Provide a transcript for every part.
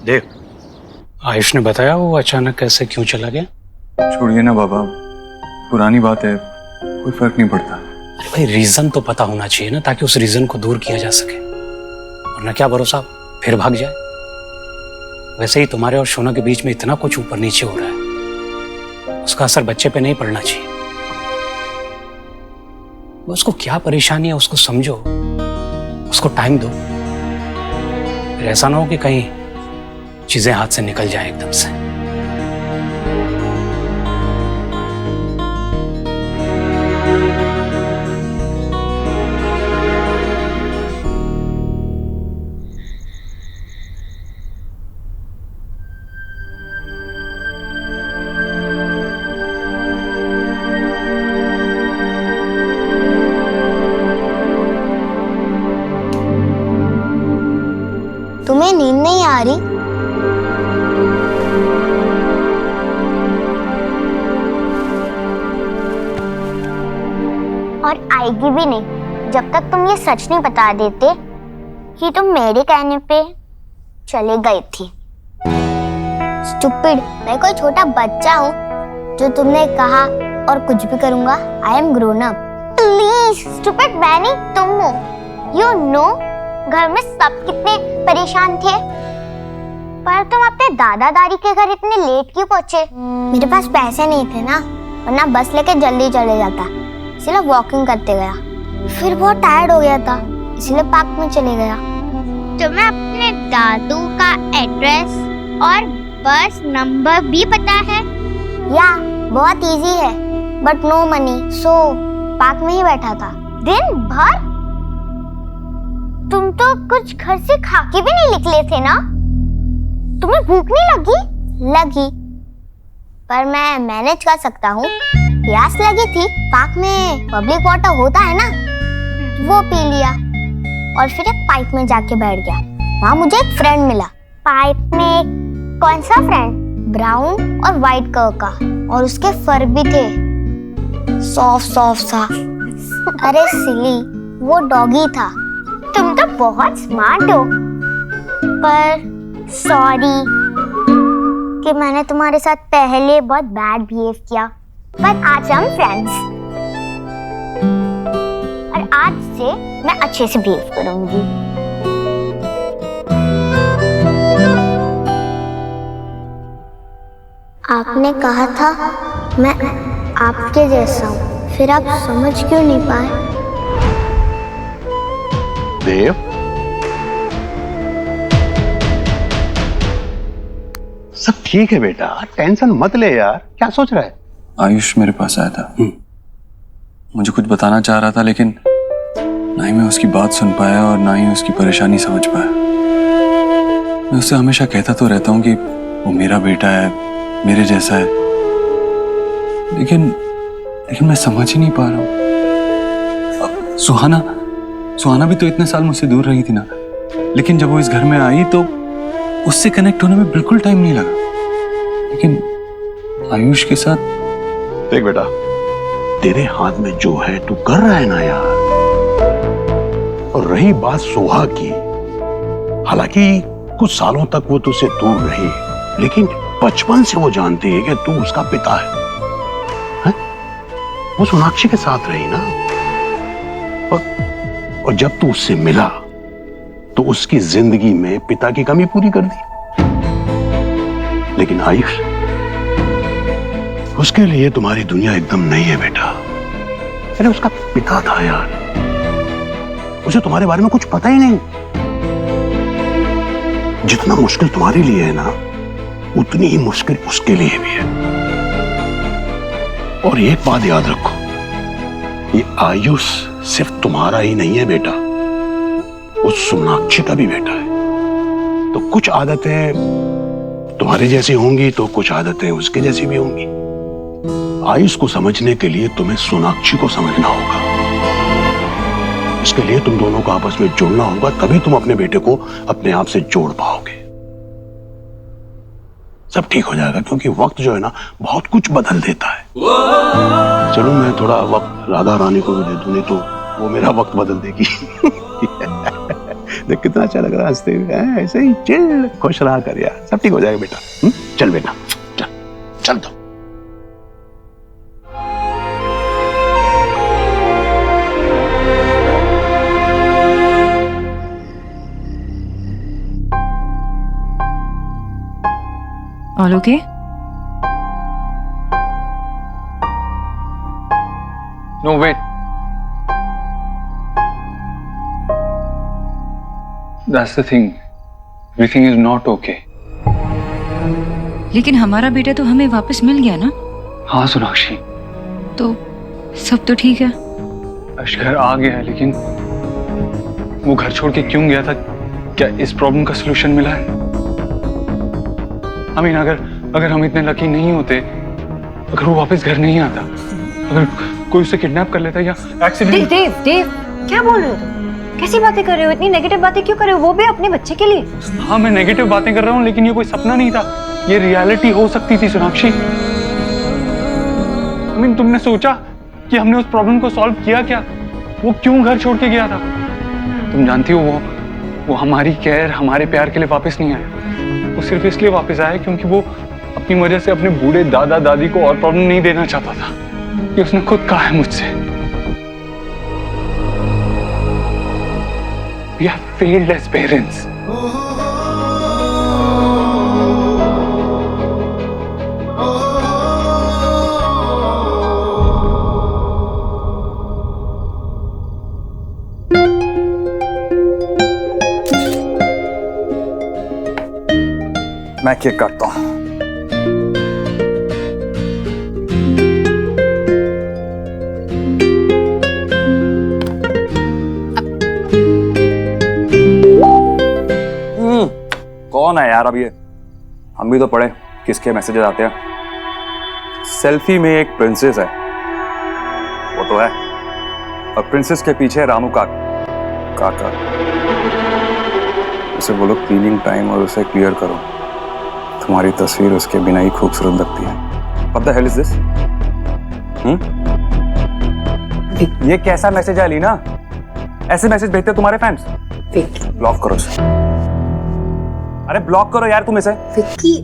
देव, आयुष ने बताया वो अचानक कैसे क्यों चला गया? छोड़िए ना बाबा, पुरानी बात है, कोई फर्क नहीं पड़ता। अरे भाई, रीजन तो पता होना चाहिए ना, ताकि उस रीजन को दूर किया जा सके, वरना क्या भरोसा फिर भाग जाए। वैसे ही तुम्हारे और शोना के बीच में इतना कुछ ऊपर नीचे हो रहा है, उसका असर बच्चे पे नहीं पड़ना चाहिए। उसको क्या परेशानी है उसको समझो, उसको टाइम दो। फिर ऐसा ना हो कि कहीं चीजें हाथ से निकल जाए एकदम से। तुम्हें नींद नहीं आ रही? और आएगी भी नहीं जब तक तुम ये सच नहीं बता देते कि तुम मेरे कहने पे चले गए थे। स्टूपिड, मैं कोई छोटा बच्चा हूँ जो तुमने कहा और कुछ भी करूंगा। I am grown up. Please stupid, मैं नहीं तुम हो। यू नो घर में सब कितने परेशान थे, पर तुम अपने दादा दादी के घर इतने लेट क्यों पहुंचे? मेरे पास पैसे नहीं थे ना, वरना बस लेके जल्दी चले जाता, इसलिए वॉकिंग करते गया। फिर बहुत टायर्ड हो गया था, इसलिए पार्क में चले गया। तुम्हें अपने दादू का एड्रेस और बस नंबर भी पता है? या बहुत इजी है, but no money, so park में ही बैठा था दिन भर। तुम तो कुछ घर से खा के भी नहीं निकले थे ना? तुम्हें भूख नहीं लगी? लगी, पर मैं मैनेज कर सकता हूँ। प्यास लगी थी, पार्क में पब्लिक वाटर होता है ना, वो पी लिया और फिर एक पाइप में जाके बैठ गया। वहाँ मुझे एक फ्रेंड मिला। पाइप में कौन सा फ्रेंड? ब्राउन और व्हाइट कलर का, और उसके फर भी थे सॉफ्ट सॉफ्ट सा। अरे सिली, वो डॉगी था। तुम तो बहुत स्मार्ट हो, पर सॉरी कि मैंने तुम्हारे साथ पहले बहुत बैड बिहेव किया, पर आज हम फ्रेंड्स, और आज से मैं अच्छे से बिहेव करूंगी। आपने कहा था मैं आपके जैसा हूँ, फिर आप समझ क्यों नहीं पाए? देव, सब ठीक है बेटा, टेंशन मत ले यार। क्या सोच रहा है? आयुष मेरे पास आया था, मुझे कुछ बताना चाह रहा था, लेकिन ना ही मैं उसकी बात सुन पाया और ना ही उसकी परेशानी समझ पाया। मैं उससे हमेशा कहता तो रहता हूँ कि वो मेरा बेटा है, मेरे जैसा है, लेकिन मैं समझ ही नहीं पा रहा हूँ। सुहाना भी तो इतने साल मुझसे दूर रही थी ना, लेकिन जब वो इस घर में आई तो उससे कनेक्ट होने में बिल्कुल टाइम नहीं लगा। लेकिन आयुष के साथ, देख बेटा, तेरे हाथ में जो है तू कर रहा है ना यार। और रही बात सुहा की, हालांकि कुछ सालों तक वो तुझसे दूर रही, लेकिन बचपन से वो जानती है कि तू उसका पिता है? वो सोनाक्षी के साथ रही ना, और जब तू उससे मिला तो उसकी जिंदगी में पिता की कमी पूरी कर दी। लेकिन आयुष, उसके लिए तुम्हारी दुनिया एकदम नई है बेटा। अरे उसका पिता था यार, उसे तुम्हारे बारे में कुछ पता ही नहीं। जितना मुश्किल तुम्हारे लिए है ना, उतनी ही मुश्किल उसके लिए भी है। और एक बात याद रखो, ये आयुष सिर्फ तुम्हारा ही नहीं है बेटा, उस सोनाक्षी का भी बेटा है। तो कुछ आदतें तुम्हारी जैसी होंगी तो कुछ आदतें उसके जैसी भी होंगी। आयुष को समझने के लिए तुम्हें सोनाक्षी को समझना होगा। इसके लिए तुम दोनों को आपस में जोड़ना होगा, तभी तुम अपने बेटे को अपने आप से जोड़ पाओगे। सब ठीक हो जाएगा, क्योंकि वक्त जो है ना बहुत कुछ बदल देता है। चलो मैं थोड़ा वक्त राधा रानी को भी दे दूं, नहीं तो वो मेरा वक्त बदल देगी। देख कितना अच्छा लग रहा है हंसते हुए। ऐसे ही चिल खुश रहा कर यार, सब ठीक हो जाएगा बेटा। चल बेटा चल चल तो। All okay? No, wait. That's the thing. Everything is not okay. लेकिन हमारा बेटा तो हमें वापस मिल गया ना? हाँ सोनाक्षी, तो सब तो ठीक है। अर्श घर आ गया है, लेकिन वो घर छोड़ के क्यों गया था? क्या इस प्रॉब्लम का सलूशन मिला है? I mean, अगर हम इतने लकी नहीं होते, अगर वो वापस घर नहीं आता, अगर कोई उसे किडनैप कर लेता या एक्सीडेंट। देव क्या बोल रहे हो तुम? कैसी बातें कर रहे हो? इतनी नेगेटिव बातें क्यों कर रहे हो? वो भी अपने बच्चे के लिए। हाँ मैं नेगेटिव बातें कर रहा हूँ, लेकिन ये कोई सपना नहीं था, ये रियलिटी हो सकती थी सोनाक्षी। I mean, तुमने सोचा कि हमने उस प्रॉब्लम को सॉल्व किया क्या? वो क्यों घर छोड़ के गया था? तुम जानती हो वो हमारी केयर, हमारे प्यार के लिए वापस नहीं आया। वो सिर्फ इसलिए वापस आया क्योंकि वो अपनी वजह से अपने बूढ़े दादा दादी को और प्रॉब्लम नहीं देना चाहता था। ये उसने खुद कहा है मुझसे। We have failed as parents. मैं केक काटता हूँ। कौन है यार अब ये? हम भी तो पढ़े किसके मैसेजेस आते हैं। सेल्फी में एक प्रिंसेस है, वो तो है, और प्रिंसेस के पीछे रामू काका। उसे बोलो क्लीनिंग टाइम और उसे क्लियर करो। तुम्हारी तस्वीर उसके बिना ही खूबसूरत लगती है। What the hell is this? ये कैसा मैसेज है लीना? ऐसे मैसेज भेजते तुम्हारे फैंस? ब्लॉक करो उसे। अरे ब्लॉक करो यार तुम इसे। विक्की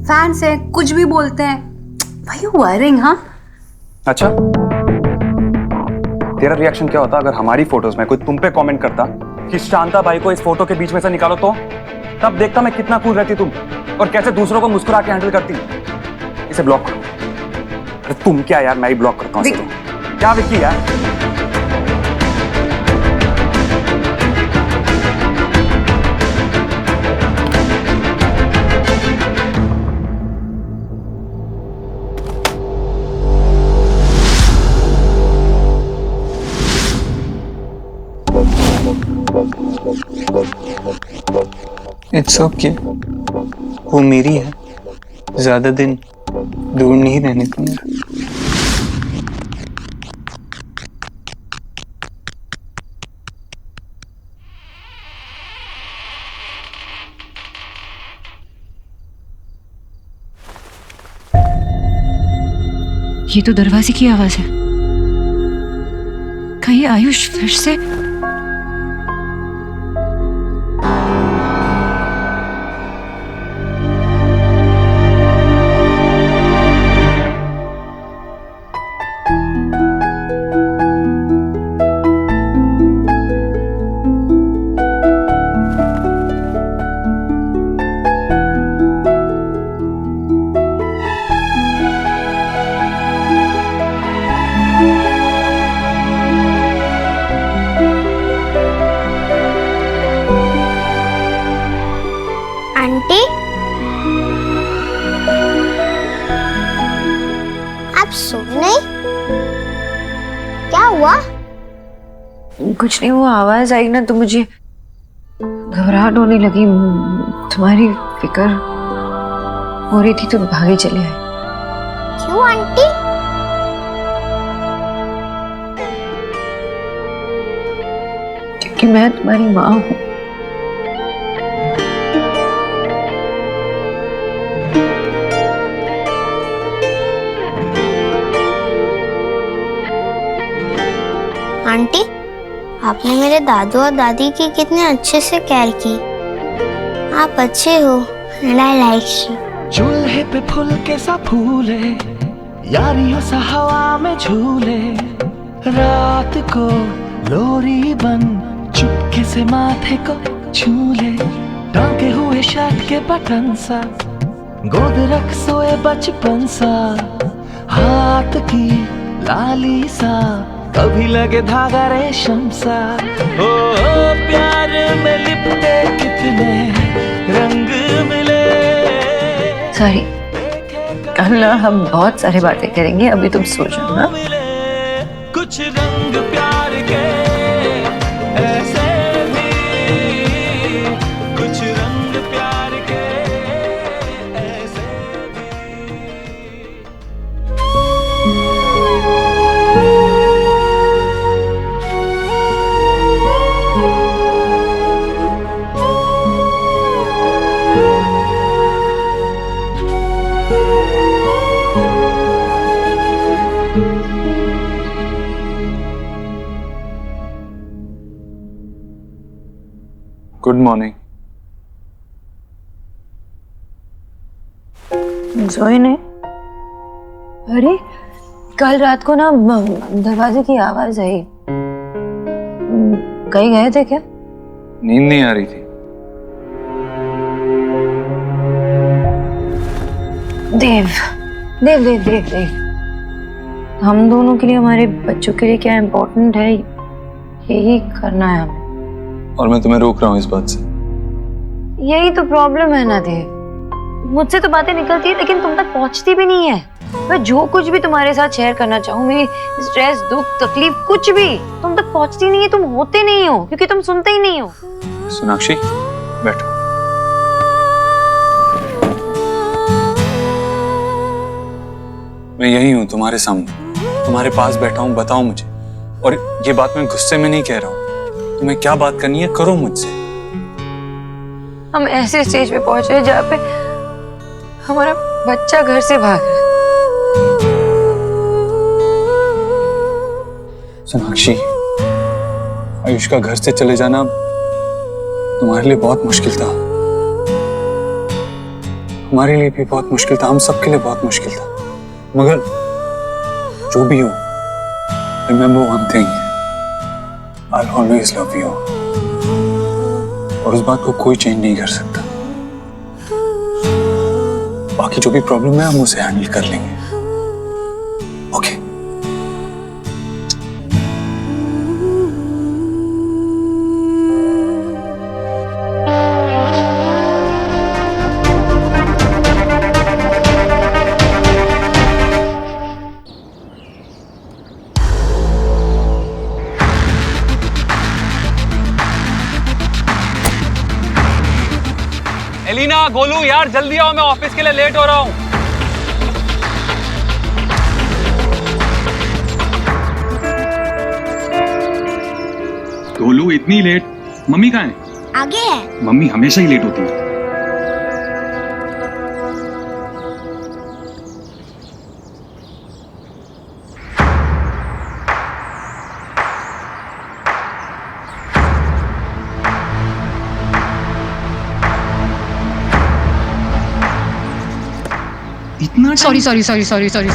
फैंस है, कुछ भी बोलते हैं। Why you worrying, हाँ? अच्छा, तेरा रिएक्शन क्या होता अगर हमारी फोटोज में कोई तुम पे कमेंट करता कि शांता भाई को इस फोटो के बीच में से निकालो? तो तब देखता मैं कितना कूल रहती तुम, और कैसे दूसरों को मुस्कुरा के हैंडल करती। इसे ब्लॉक करो। अरे तुम क्या यार, मैं ही ब्लॉक करता हूँ। क्या विक्की यार? इट्स ओके, वो मेरी है, ज्यादा दिन दूर नहीं रहने दूंगा। ये तो दरवाजे की आवाज है। कहीं आयुष फिर से? आंटी, आप सो नहीं? क्या हुआ? कुछ नहीं, वो आवाज आई ना तो मुझे घबराहट होने लगी। तुम्हारी फिक्र हो रही थी तो भागे चले आए। क्यों आंटी? क्योंकि मैं तुम्हारी माँ हूँ। आंटी, आपने मेरे दादू और दादी की कितने अच्छे से केयर की। आप अच्छे हो एंड आई लाइक यू। चूल्हे पे फूल के सा फूले, यारियों सा हवा में झूले, रात को लोरी बन चुपके से माथे को छूले, टांगे हुए शर्ट के बटन सा, गोद रख सोए बचपन सा, हाथ की लाली सा, कभी लगे धागा रेशम सा। ओ प्यार में लिपटे कितने रंग मिले। सॉरी, कल ना हम बहुत सारी बातें करेंगे, अभी तुम सो जाओ ना। कुछ रंग प्यार के ऐसे भी, कुछ रंग प्यार के ऐसे गुड मॉर्निंग। सोए नहीं? अरे कल रात को ना दरवाजे की आवाज आई। कहीं गए थे क्या? नींद नहीं आ रही थी। देव देव देव देव देव, हम दोनों के लिए, हमारे बच्चों के लिए क्या इम्पोर्टेंट है, यही करना है हमें। और मैं तुम्हें रोक रहा हूँ इस बात से। यही तो प्रॉब्लम है ना देव, मुझसे तो बातें निकलती है लेकिन तुम तक पहुंचती भी नहीं है। मैं जो कुछ भी तुम्हारे साथ शेयर करना चाहूँ, मेरी स्ट्रेस, दुख, तकलीफ, कुछ भी तुम तक पहुंचती नहीं है। तुम होते नहीं हो क्योंकि तुम सुनते ही नहीं हो। सोनाक्षी बैठो। मैं यही हूँ तुम्हारे सामने, तुम्हारे पास बैठा हूँ, बताओ मुझे। और ये बात मैं गुस्से में नहीं कह रहा हूँ, तुम्हें क्या बात करनी है करो मुझसे। हम ऐसे स्टेज पे पहुंचे हैं जहाँ पे हमारा बच्चा घर से भाग रहा है। सोनाक्षी, आयुष का घर से चले जाना तुम्हारे लिए बहुत मुश्किल था, हमारे लिए भी बहुत मुश्किल था, हम सबके लिए बहुत मुश्किल था। मगर जो भी हो, remember one thing, I will always love you. और उस बात को कोई चेंज नहीं कर सकता। बाकी जो भी प्रॉब्लम है हम उसे हैंडल कर लेंगे। ओके? एलिना, गोलू यार जल्दी आओ, मैं ऑफिस के लिए लेट हो रहा हूँ। गोलू इतनी लेट? मम्मी कहाँ है? आगे है। मम्मी हमेशा ही लेट होती है। इतना sorry sorry sorry sorry sorry.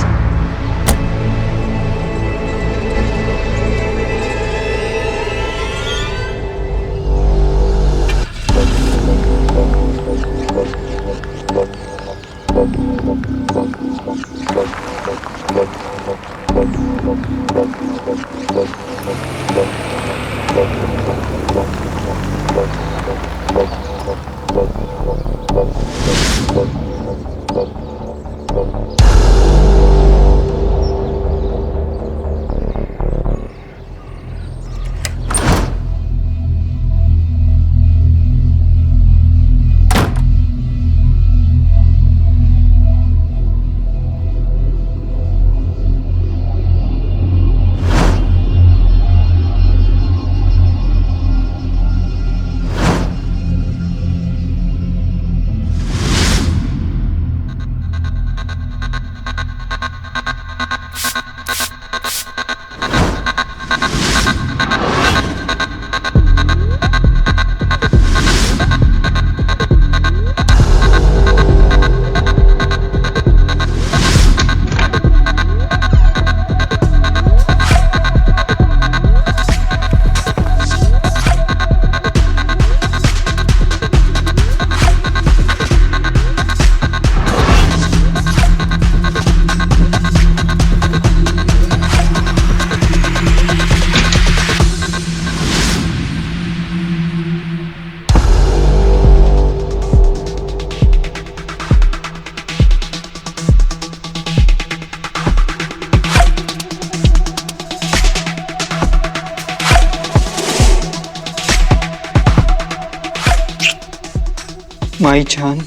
My जान,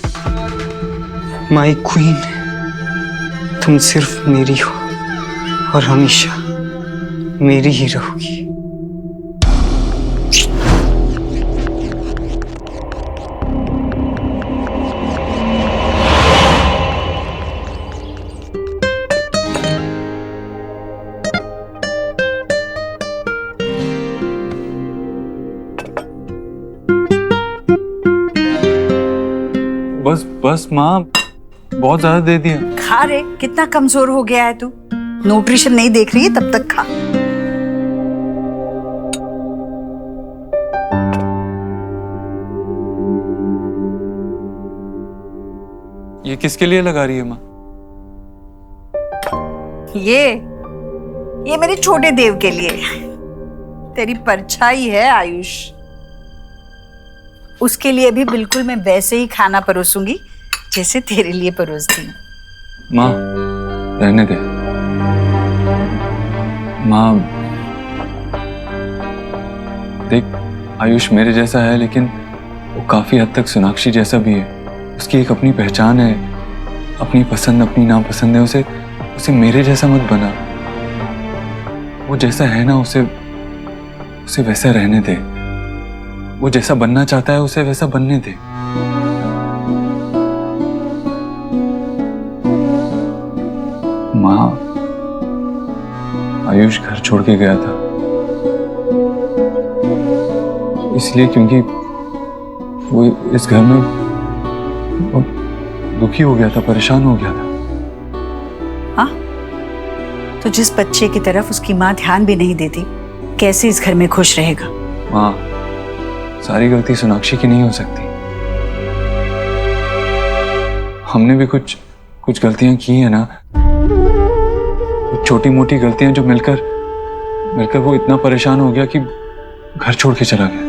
माई क्वीन, तुम सिर्फ मेरी हो और हमेशा मेरी ही रहोगी। बस बस माँ, बहुत ज्यादा दे दिया। खा रे, कितना कमजोर हो गया है तू। न्यूट्रिशन नहीं देख रही है तब तक खा। ये किसके लिए लगा रही है माँ? ये मेरे छोटे देव के लिए। तेरी परछाई है आयुष, उसके लिए भी बिल्कुल मैं वैसे ही खाना परोसूंगी जैसे तेरे लिए परोसती हूँ। माँ रहने दे। माँ देख, आयुष मेरे जैसा है लेकिन वो काफी हद तक सोनाक्षी जैसा भी है। उसकी एक अपनी पहचान है, अपनी पसंद अपनी नापसंद है। उसे मेरे जैसा मत बना। वो जैसा है ना, उसे वैसा रहने दे। वो जैसा बनना चाहता है उसे वैसा बनने दे। माँ, आयुष घर छोड़ के गया था इसलिए क्योंकि वो इस घर में दुखी हो गया था, परेशान हो गया था। हाँ, तो जिस बच्चे की तरफ उसकी माँ ध्यान भी नहीं देती, कैसे इस घर में खुश रहेगा? माँ, सारी गलती सोनाक्षी की नहीं हो सकती। हमने भी कुछ गलतियां की है ना, छोटी मोटी गलतियां जो मिलकर वो इतना परेशान हो गया कि घर छोड़ के चला गया।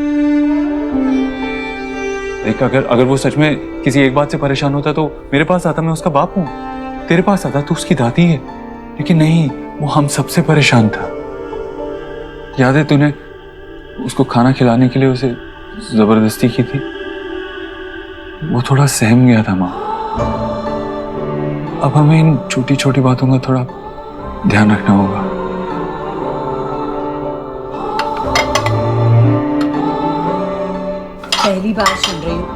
देख, अगर वो सच में किसी एक बात से परेशान होता तो मेरे पास आता, मैं उसका बाप हूं। तेरे पास आता तो उसकी दादी है। लेकिन नहीं, वो हम सबसे परेशान था। याद है तूने उसको खाना खिलाने के लिए उसे जबरदस्ती की थी? वो थोड़ा सहम गया था माँ। अब हमें इन छोटी छोटी बातों का थोड़ा ध्यान रखना होगा। पहली बार सुन रही हूँ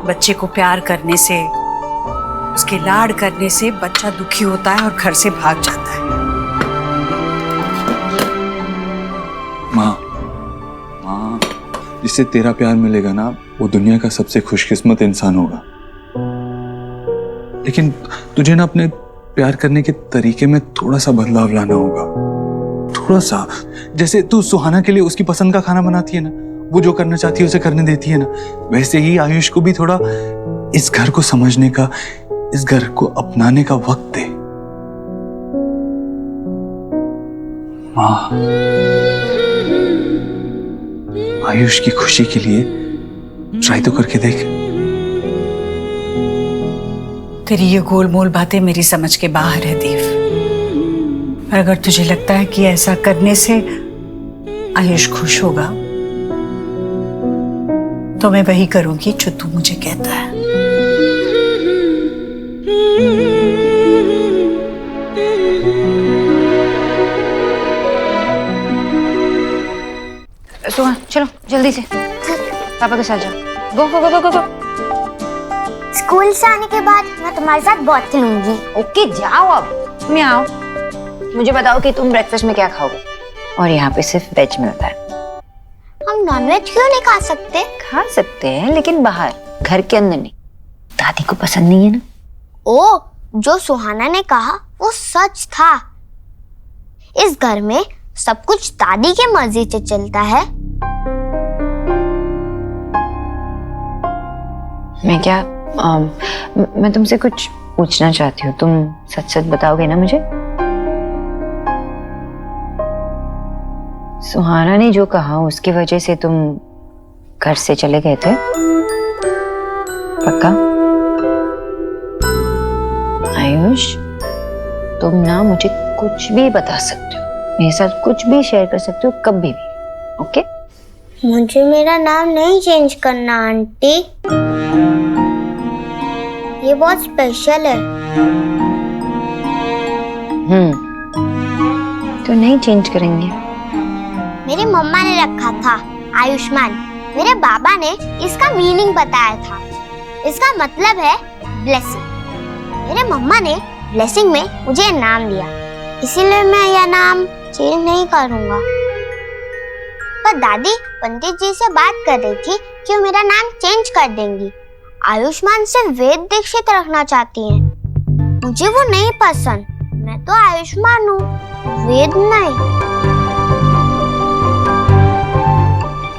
बच्चे को प्यार करने से, उसके लाड करने से बच्चा दुखी होता है और घर से भाग जाता है। माँ, जिससे तेरा प्यार मिलेगा ना, वो दुनिया का सबसे खुशकिस्मत इंसान होगा। लेकिन तुझे ना अपने प्यार करने के तरीके में थोड़ा सा बदलाव लाना होगा। थोड़ा सा, जैसे तू सुहाना के लिए उसकी पसंद का खाना बनाती है ना, वो जो करना चाहती है उसे करने देती है ना, वैसे ही आयुष को भी थोड़ा इस घर को समझने का, इस घर को अपनाने का वक्त दे। माँ, आयुष की खुशी के लिए ट्राई तो करके देख। तेरी ये गोलमोल बातें मेरी समझ के बाहर है देव। और अगर तुझे लगता है कि ऐसा करने से आयुष खुश होगा, तो मैं वही करूंगी जो तू मुझे कहता है। सुहा, चलो जल्दी से पापा के साथ जाओ। गो गो गो गो गो। स्कूल से आने के बाद मैं तुम्हारे साथ बहुत खेलूंगी। ओके जाओ अब। मैं आओ। मुझे बताओ कि तुम ब्रेकफास्ट में क्या खाओगे? और यहाँ पे सिर्फ वेज मिलता है। हम नॉनवेज क्यों नहीं खा सकते? खा सकते हैं लेकिन बाहर, घर के अंदर नहीं। दादी को पसंद नहीं है ना। ओ, जो सुहाना ने कहा वो सच था। इस घर में सब कुछ दादी के मर्जी से चलता है। मैं तुमसे कुछ पूछना चाहती हूँ। तुम सच सच बताओगे ना मुझे? सुहाना ने जो कहा उसकी वजह से तुम घर से चले गए थे? पक्का? आयुष, तुम ना मुझे कुछ भी बता सकते हो, मेरे साथ कुछ भी शेयर कर सकते हो, कभी भी। ओके? मुझे मेरा नाम नहीं चेंज करना आंटी, ये बहुत स्पेशल है। तो नहीं चेंज करेंगे। मेरी मम्मा ने रखा था आयुष्मान। मेरे बाबा ने इसका मीनिंग बताया था। इसका मतलब है ब्लेसिंग। मेरे मम्मा ने ब्लेसिंग में मुझे नाम दिया, इसीलिए मैं यह नाम चेंज नहीं करूंगा। पर दादी पंडित जी से बात कर रही थी कि वो मेरा नाम चेंज कर देंगी। आयुष्मान से वेद दीक्षित रखना चाहती हैं। मुझे वो नहीं पसंद, मैं तो आयुष्मान हूँ, वेद नहीं।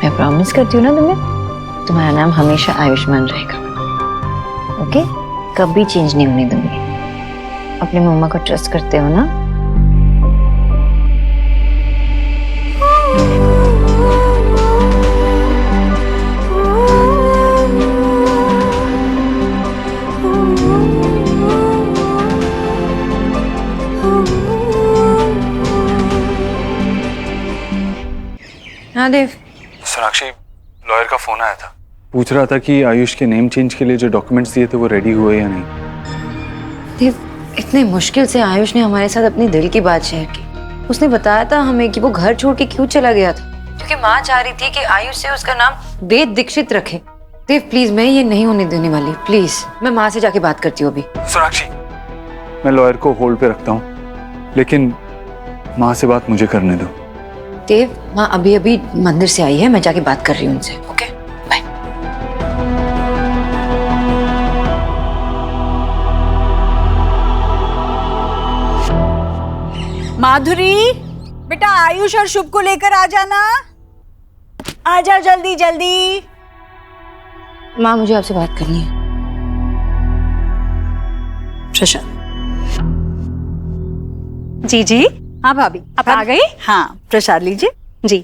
मैं प्रॉमिस करती हूँ ना तुम्हें, तुम्हारा नाम हमेशा आयुष्मान रहेगा। ओके? कभी चेंज नहीं होने दूंगी। अपनी मम्मा को ट्रस्ट करते हो ना? हाँ देव। सोनाक्षी, लॉयर का फोन आया था, पूछ रहा था कि आयुष के नेम चेंज के लिए जो डॉक्यूमेंट्स दिए थे वो रेडी हुए या नहीं। देव, इतने मुश्किल से आयुष ने हमारे साथ अपनी दिल की बात शेयर की। उसने बताया था हमें कि वो घर छोड़ के क्यों चला गया था, क्योंकि माँ चाह रही थी कि आयुष से उसका नाम वेद दीक्षित रखे। देव प्लीज, मैं ये नहीं होने देने वाली, प्लीज। मैं माँ से जाके बात करती हूँ अभी। सोनाक्षी, मैं लॉयर को होल्ड पे रखता हूँ, लेकिन माँ से बात मुझे करने दो। देव, माँ अभी अभी मंदिर से आई है, मैं जाके बात कर रही हूँ उनसे। Okay, bye. माधुरी, बेटा आयुष और शुभ को लेकर आ जाना। आ जाओ जल्दी जल्दी। माँ मुझे आपसे बात करनी है। प्रशांत। जी जी। हाँ भाभी, आप आ गई? हाँ, प्रसाद लीजिए। जी।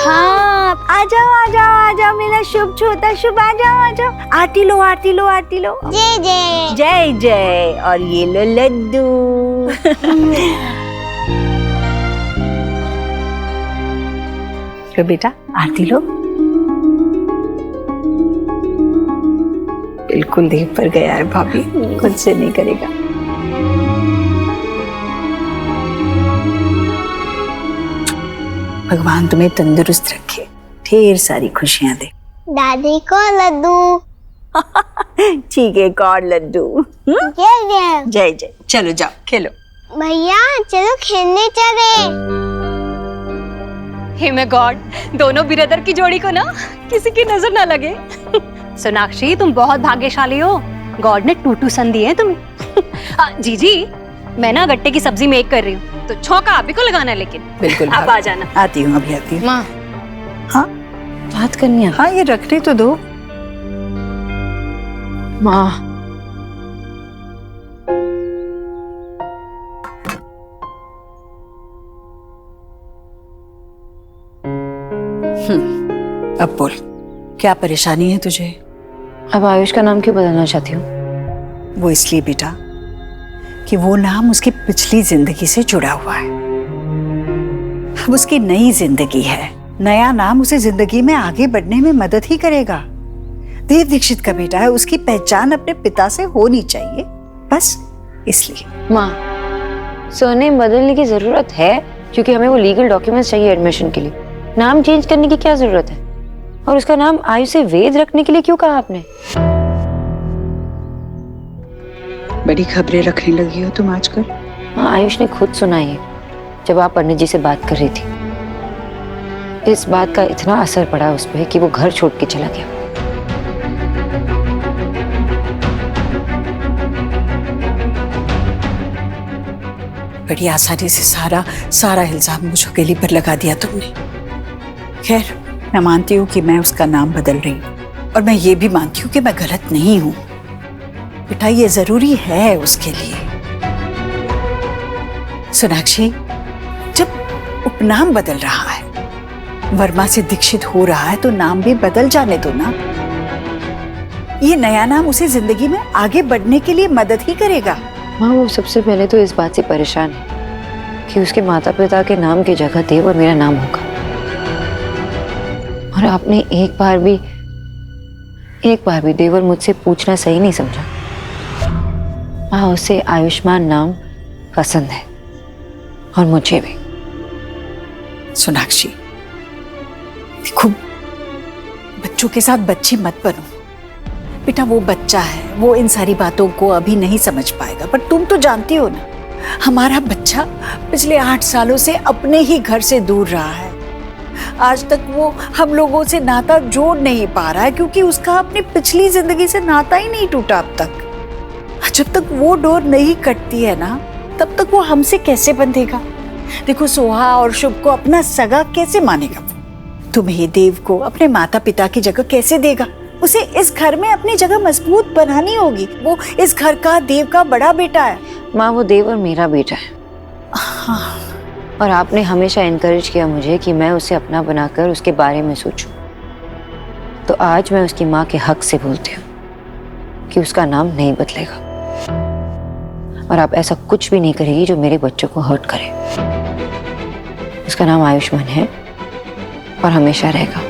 हाँ, आ जाओ आ जाओ आ जाओ मेरा शुभ छोटा शुभ, आ जाओ आ जाओ। आरती लो आरती लो आरती लो। जय जय जय जय। और ये लो लड्डू। तो बेटा आरती लो। बिल्कुल देव पर गया है भाभी, खुद से नहीं करेगा। भगवान तुम्हें तंदुरुस्त रखे, ढेर सारी खुशियां दे। दादी को लड्डू। ठीक है, एक और लड्डू। जय जय। जय जय। चलो जाओ खेलो। भैया चलो खेलने चले। हे मैं गॉड, दोनों बिरदर की जोड़ी को ना किसी की नजर ना लगे। सोनाक्षी, तुम बहुत भाग्यशाली हो, गॉड ने टूटू सन दिए हैं तुम्हें। जीजी, मैं ना गट्टे की सब्जी मेक कर रही हूँ, तो छौंका आप ही को लगाना है। लेकिन बिल्कुल आप आ जाना। आती हूँ, अभी आती हूँ। माँ, हाँ बात करनी है। हाँ, ये रखने तो दो। माँ, अब बोल, क्या परेशानी है तुझे? अब आयुष का नाम क्यों बदलना चाहती हूँ? वो इसलिए बेटा कि वो नाम उसकी पिछली जिंदगी से जुड़ा हुआ है। अब उसकी नई जिंदगी है, नया नाम उसे जिंदगी में आगे बढ़ने में मदद ही करेगा। देव दीक्षित का बेटा है, उसकी पहचान अपने पिता से होनी चाहिए, बस इसलिए। माँ, सरनेम बदलने की जरूरत है क्योंकि हमें वो लीगल डॉक्यूमेंट्स चाहिए एडमिशन के लिए। नाम चेंज करने की क्या जरूरत है? और उसका नाम आयुष से वेद रखने के लिए क्यों कहा आपने? बड़ी खबरें रखने लगी हो तुम आजकल। हाँ, आयुष ने खुद सुनाई है जब आप पंडित जी से बात कर रही थी। इस बात का इतना असर पड़ा उस पर कि वो घर छोड़ के चला गया। बड़ी आसानी से सारा इल्जाम मुझ अकेली पर लगा दिया तुमने। खैर, मैं मानती हूँ कि मैं उसका नाम बदल रही हूँ, और मैं ये भी मानती हूँ कि मैं गलत नहीं हूँ। बेटा, ये जरूरी है उसके लिए। सोनाक्षी, जब उपनाम बदल रहा है, वर्मा से दीक्षित हो रहा है, तो नाम भी बदल जाने दो ना। ये नया नाम उसे जिंदगी में आगे बढ़ने के लिए मदद ही करेगा। हाँ, वो सबसे पहले तो इस बात से परेशान है कि कि उसके माता पिता के नाम की जगह देवर मेरा नाम होगा। और आपने एक बार भी देवर मुझसे पूछना सही नहीं समझा। हाँ, उसे आयुष्मान नाम पसंद है और मुझे भी। सोनाक्षी, देखो, बच्चों के साथ बच्ची मत बनो बेटा। वो बच्चा है, वो इन सारी बातों को अभी नहीं समझ पाएगा, पर तुम तो जानती हो ना, हमारा बच्चा पिछले 8 सालों से अपने ही घर से दूर रहा है। आज तक वो हम लोगों से नाता जोड़ नहीं पा रहा है, क्योंकि उसका अपनी पिछली जिंदगी से नाता ही नहीं टूटा अब तक। जब तक वो डोर नहीं कटती है ना, तब तक वो हमसे कैसे बंधेगा? देखो, सोहा और शुभ को अपना सगा कैसे मानेगा? तुम्हें, देव को अपने माता पिता की जगह कैसे देगा? उसे इस घर में अपनी जगह मजबूत बनानी होगी। वो इस घर का, देव का बड़ा बेटा है। माँ, वो देव और मेरा बेटा है। हाँ। और आपने हमेशा इनकरेज किया मुझे कि मैं उसे अपना बनाकर उसके बारे में सोचूं। तो आज मैं उसकी माँ के हक से बोलती हूँ कि उसका नाम नहीं बदलेगा। और आप ऐसा कुछ भी नहीं करेगी जो मेरे बच्चों को हर्ट करे। उसका नाम आयुष्मान है और हमेशा रहेगा।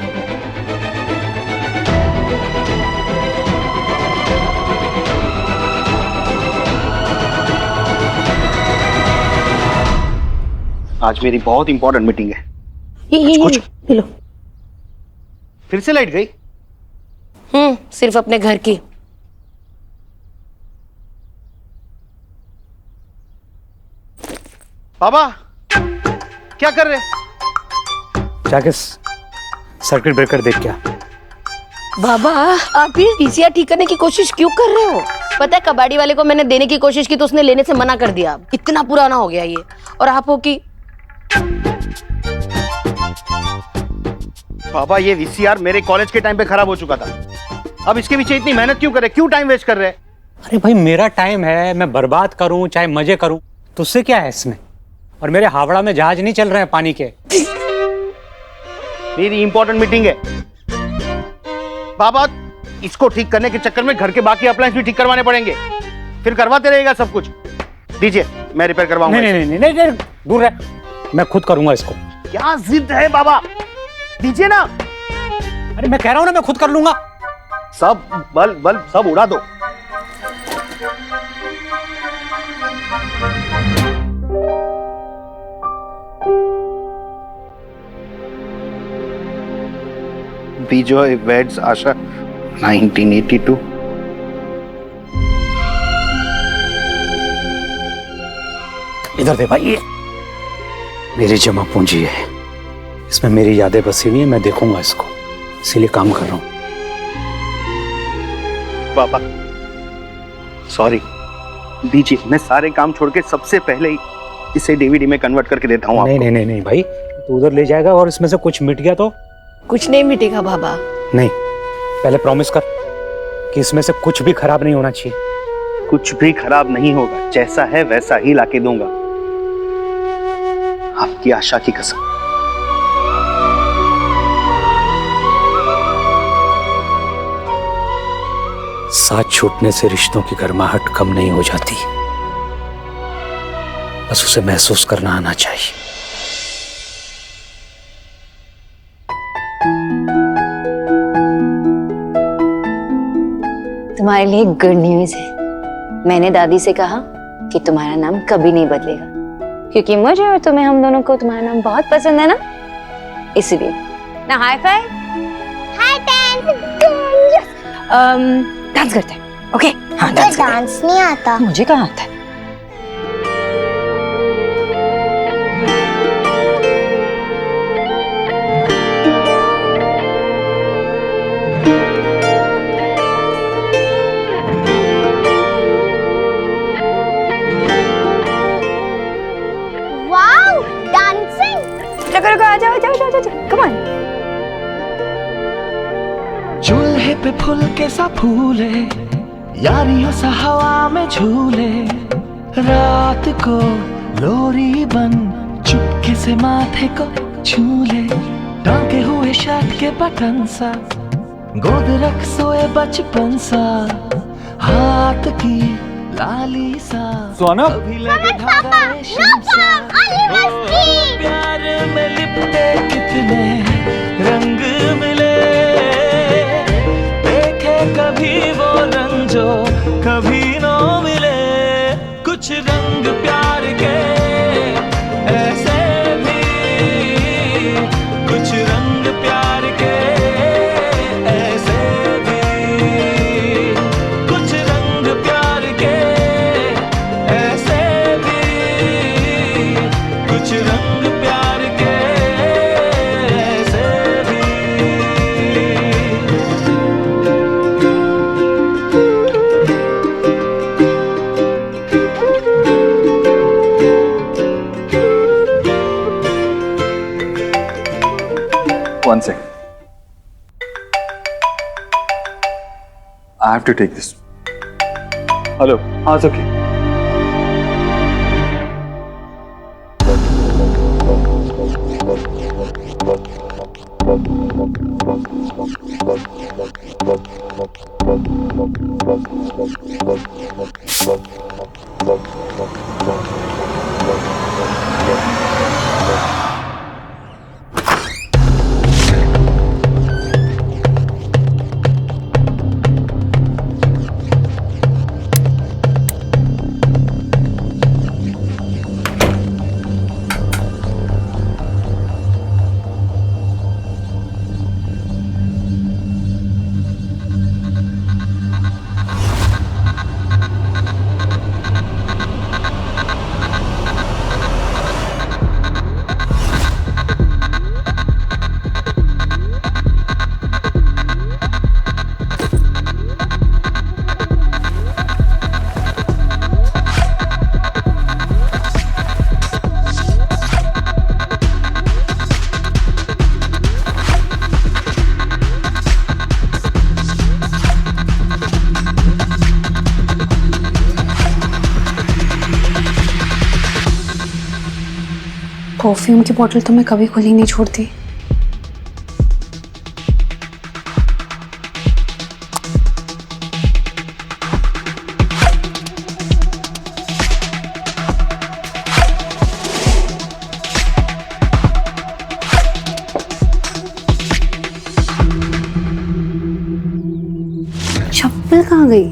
आज मेरी बहुत इंपॉर्टेंट मीटिंग है। ये लो। फिर से लाइट गई? सिर्फ अपने घर की। बाबा, क्या कर रहे? जाके सर्किट ब्रेकर देख क्या? बाबा, आप ये पीसीआर ठीक करने की कोशिश क्यों कर रहे हो? पता है, कबाड़ी वाले को मैंने देने की कोशिश की तो उसने लेने से मना कर दिया। इतना पुराना हो गया ये। और आप हो कि बाबा, ये वीसीआर मेरे कॉलेज के टाइम पे खराब हो चुका था। अब इसके पीछे इतनी मेहनत क्यों करे? क्यों टाइम वेस्ट कर रहे हैं? अरे भाई, मेरा टाइम है, मैं बर्बाद करूं चाहे मजे करूं, तुझसे क्या है इसमें? और मेरे हावड़ा में जहाज नहीं चल रहे हैं पानी के। मेरी इंपॉर्टेंट मीटिंग है बाबा। इसको ठीक करने के चक्कर में घर के बाकी अप्लायंस भी ठीक करवाने पड़ेंगे। फिर करवाते रहेगा सब कुछ। दीजिए, मैं रिपेयर करवाऊंगा। नहीं, दूर रह, मैं खुद करूंगा इसको। क्या जिद है बाबा? दीजिए ना। अरे मैं कह रहा हूं ना, मैं खुद कर लूंगा। सब बल्ब सब उड़ा दो। विजय वेड्स आशा 1982। इधर दे भाई, ये मेरी जमा पूंजी है, इसमें मेरी यादें बसी हुई है। मैं देखूंगा इसको, इसीलिए काम कर रहा हूं। पापा सॉरी, दीजिए। मैं सारे काम छोड़ के सबसे पहले ही इसे डीवीडी में कन्वर्ट करके देता हूँ। नहीं भाई, तू उधर ले जाएगा और इसमें से कुछ मिट गया तो? कुछ नहीं मिटेगा बाबा। नहीं, पहले प्रॉमिस कर कि इसमें से कुछ भी खराब नहीं होना चाहिए। कुछ भी खराब नहीं होगा, जैसा है वैसा ही लाके दूंगा, आपकी आशा की कसम। साथ छूटने से रिश्तों की गर्माहट कम नहीं हो जाती, बस उसे महसूस करना आना चाहिए। तुम्हारे लिए गुड न्यूज है। मैंने दादी से कहा कि तुम्हारा नाम कभी नहीं बदलेगा, क्योंकि मुझे और तुम्हें, हम दोनों को तुम्हारा नाम बहुत पसंद है ना, इसलिए। ना हाई फाई। हाय डांस करते हैं, ओके? हाँ, डांस नहीं आता। मुझे कहाँ आता है? Wow, dancing. रुको, आ जाओ, कम ऑन। चूल्हे पे फूल के सा फूले, यारियों सा हवा में झूले, रात को लोरी बन चुपके से माथे को छूले, टांगे हुए शर्ट के बटन सा, गोद रख सोए बचपन सा, हाथ की लाली सा सोनम कभी लगे धागा रेशम सा ओ, प्यार में लिपटे कितने रंग मिले, देखे कभी वो रंग जो कभी न मिले, कुछ रंग प्यार के ऐसे भी, कुछ रंग प्यार के ऐसे भी, कुछ रंग प्यार के ऐसे भी, कुछ रंग प्यार के ऐसे भी। One second. I have to take this. Hello. It's okay. Perfume की बोतल तो मैं कभी खुली नहीं छोड़ती। चप्पल कहाँ गई?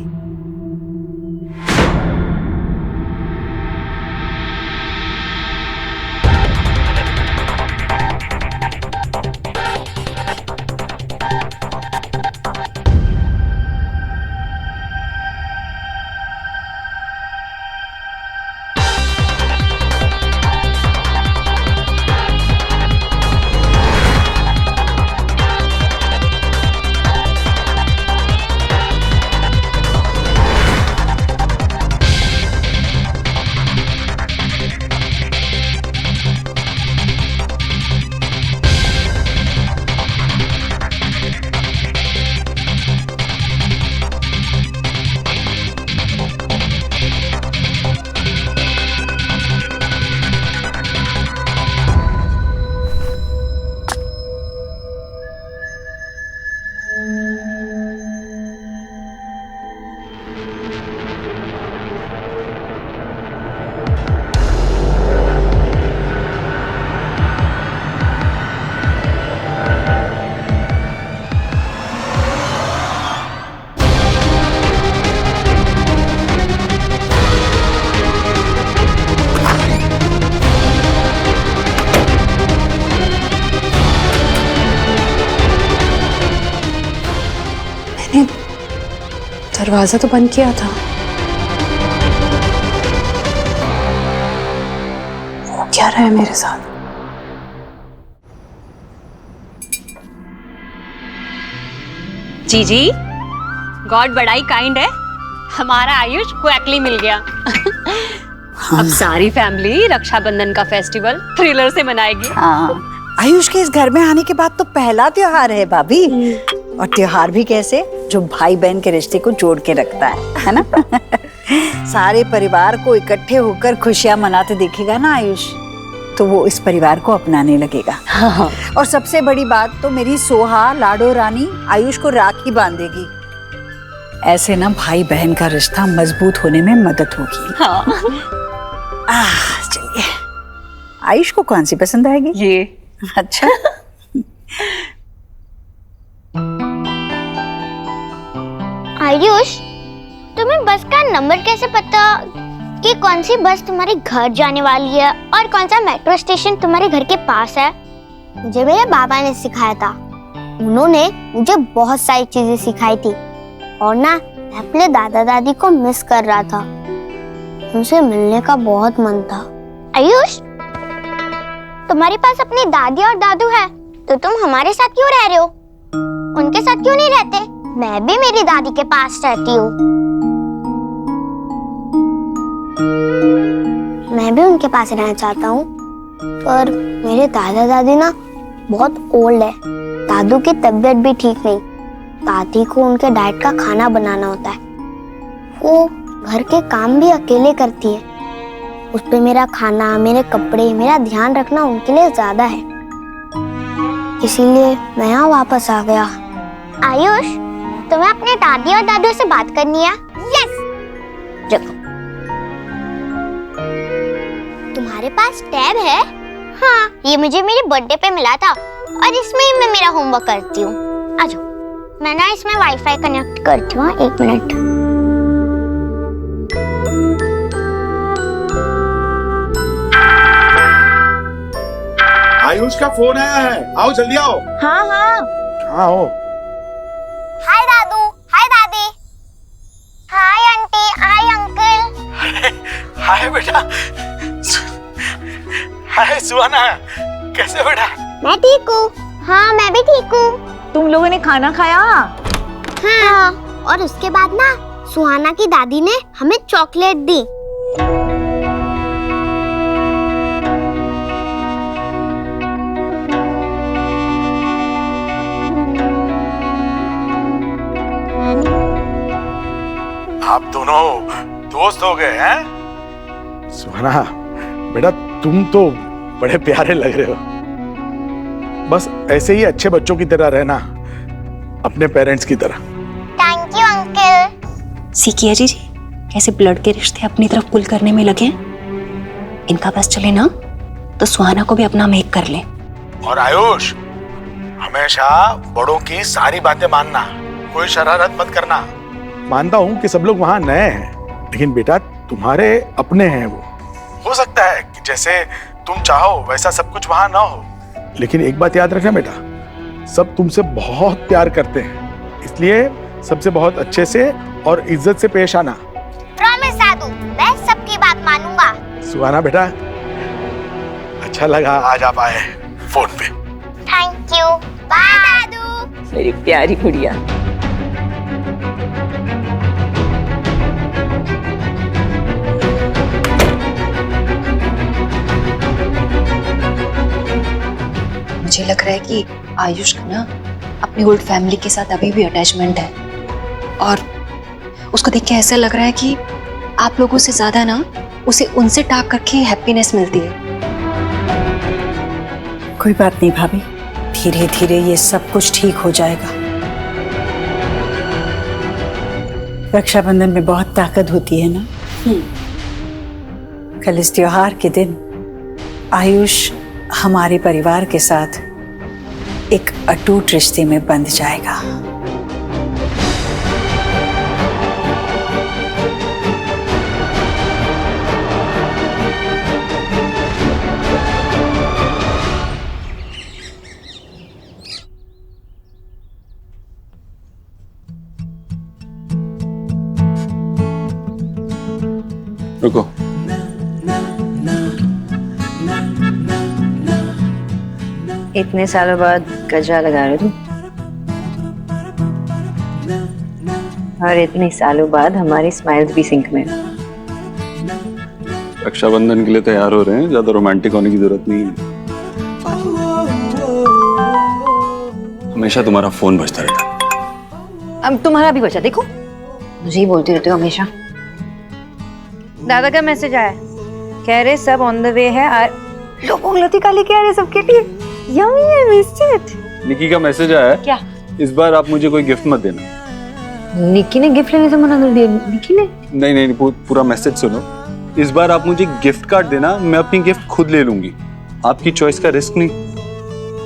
दरवाजा तो बंद किया था। वो क्या रहा है मेरे साथ? जीजी, गॉड बड़ा ही काइंड है, हमारा आयुष क्वैकली मिल गया। अब सारी फैमिली रक्षाबंधन का फेस्टिवल थ्रिलर से मनाएगी। हाँ, आयुष के इस घर में आने के बाद तो पहला त्योहार है भाभी। और त्योहार भी कैसे, जो भाई बहन के रिश्ते को जोड़ के रखता है ना। सारे परिवार को इकट्ठे होकर खुशियां मनाते देखेगा ना आयुष, तो वो इस परिवार को अपनाने लगेगा। हाँ। और सबसे बड़ी बात तो मेरी सोहा लाडो रानी आयुष को राखी बांधेगी। ऐसे ना भाई बहन का रिश्ता मजबूत होने में मदद होगी। हाँ। चलिए, आयुष को कौन सी पसंद आएगी? ये। अच्छा। आयुष, तुम्हें बस का नंबर कैसे पता कि कौन सी बस तुम्हारे घर जाने वाली है और कौन सा मेट्रो स्टेशन तुम्हारे घर के पास है? मुझे मेरे बाबा ने सिखाया था। उन्होंने मुझे बहुत सारी चीजें सिखाई थी और ना मैं अपने दादा दादी को मिस कर रहा था। उनसे मिलने का बहुत मन था। आयुष, तुम्हारे पास अपनी दादी और दादू है तो तुम हमारे साथ क्यों रह रहे हो? उनके साथ क्यों नहीं रहते? मैं भी मेरी दादी के पास रहती हूँ। मैं भी उनके पास रहना चाहता हूँ, पर मेरे दादा दादी ना बहुत ओल्ड है। दादू की तबीयत भी ठीक नहीं। दादी को उनके डाइट का खाना बनाना होता है। वो घर के काम भी अकेले करती है। उस पे मेरा खाना, मेरे कपड़े, मेरा ध्यान रखना उनके लिए ज्यादा है। इसीलिए मैं यहाँ वापस आ गया। आयुष, तुम्हें अपने दादी और दादू से बात करनी है? यस। देखो, तुम्हारे पास टैब है? हाँ, ये मुझे मेरे बर्थडे पे मिला था और इसमें ही मैं मेरा होमवर्क करती हूँ। आ जाओ, मैं ना इसमें वाईफाई कनेक्ट करती हूँ। 1 मिनट। आयुष का फोन आया है, आओ जल्दी आओ। हाँ हाँ। हाँ हो। हाय दादू, हाय दादी, हाय आंटी, हाय अंकल। हाय बेटा। हाय सुहाना, कैसे बेटा? मैं ठीक हूँ। हाँ, मैं भी ठीक हूँ। तुम लोगों ने खाना खाया? हाँ, और उसके बाद ना सुहाना की दादी ने हमें चॉकलेट दी। आप दोनों दोस्त हो गए हैं? सुहाना बेटा, तुम तो बड़े प्यारे लग रहे हो। बस ऐसे ही अच्छे बच्चों की तरह रहना, अपने पेरेंट्स की तरह। Thank you uncle. सीखिए जीजी, कैसे ब्लड के रिश्ते अपनी तरफ पुल करने में लगे। इनका बस चले ना तो सुहाना को भी अपना मेक कर ले। और आयुष, हमेशा बड़ों की सारी बातें मानना, कोई शरारत मत करना। मानता हूँ कि सब लोग वहाँ नए हैं, लेकिन बेटा तुम्हारे अपने हैं वो। हो सकता है कि जैसे तुम चाहो वैसा सब कुछ वहां ना हो, लेकिन एक बात याद रखना बेटा, सब तुमसे बहुत प्यार करते हैं, इसलिए सबसे बहुत अच्छे से और इज्जत से पेश आना। प्रॉमिस दादू, मैं सबकी बात मानूंगा। सुहाना बेटा, अच्छा लगा आज आप आए फोन पे। Thank you. बाय दादू। मेरी प्यारी गुड़िया। मुझे लग रहा है कि आयुष का ना अपनी ओल्ड फैमिली के साथ अभी भी अटैचमेंट है, और उसको देख के ऐसा लग रहा है कि आप लोगों से ज्यादा ना उसे उनसे टाक करके हैप्पीनेस मिलती है। कोई बात नहीं भाभी, धीरे धीरे ये सब कुछ ठीक हो जाएगा। रक्षाबंधन में बहुत ताकत होती है ना। कल इस त्योहार के दिन आयुष हमारे परिवार के साथ एक अटूट रिश्ते में बंध जाएगा। रुको। इतने सालों बाद गजरा लगा रहे तुम, और इतने सालों बाद हमारी स्माइल्स भी सिंक में। रक्षाबंधन के लिए तैयार हो रहे हैं, ज्यादा रोमांटिक होने की जरूरत नहीं है। हमेशा तुम्हारा फोन बजता रहता। अब तुम्हारा भी बचा, देखो मुझे ही बोलती रहते हो हमेशा। दादा का मैसेज आया, कह रहे सब ऑन द वे है। लोग लतिका लेके आ रहे सबके लिए। Yummy, I missed it. Nikki का मैसेज आया है, क्या? इस बार आप मुझे कोई गिफ्ट मत देना। निक्की ने गिफ्ट लेने से मना कर दिया? निक्की ने? नहीं नहीं पूरा मैसेज सुनो। इस बार आप मुझे गिफ्ट कार्ड देना, मैं अपनी गिफ्ट खुद ले लूंगी। आपकी चॉइस का रिस्क नहीं,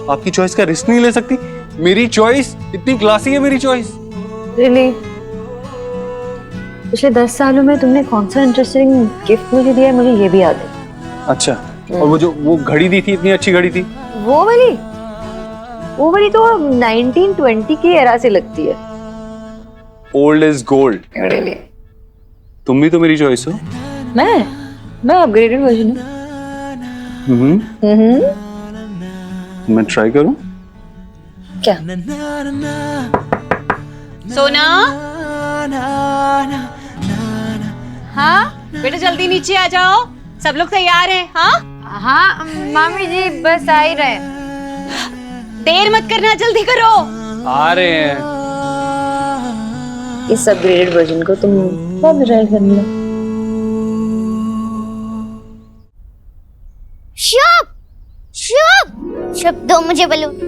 आपकी चॉइस का रिस्क नहीं ले सकती। मेरी चॉइस इतनी क्लासी है, मेरी चॉइस। रियली? पिछले 10 सालों में तुमने कौन सा इंटरेस्टिंग गिफ्ट मुझे दिया है, मुझे ये भी याद है। अच्छा, और वो घड़ी दी थी, इतनी अच्छी घड़ी थी। वो वाली तो 1920 की एरा से लगती है। Old is gold. Really? तुम भी तो मेरी चॉइस हो। मैं अपग्रेडेड वर्जन हूँ। मैं ट्राई करूं? क्या? सोना, हाँ बेटा जल्दी नीचे आ जाओ, सब लोग तैयार हैं। हाँ मामी जी बस आ ही रहे हैं। देर मत करना, जल्दी करो। आ रहे हैं। इस अपग्रेडेड वर्जन को तुम बहुत ट्राई करना। शुभ दो मुझे बलून।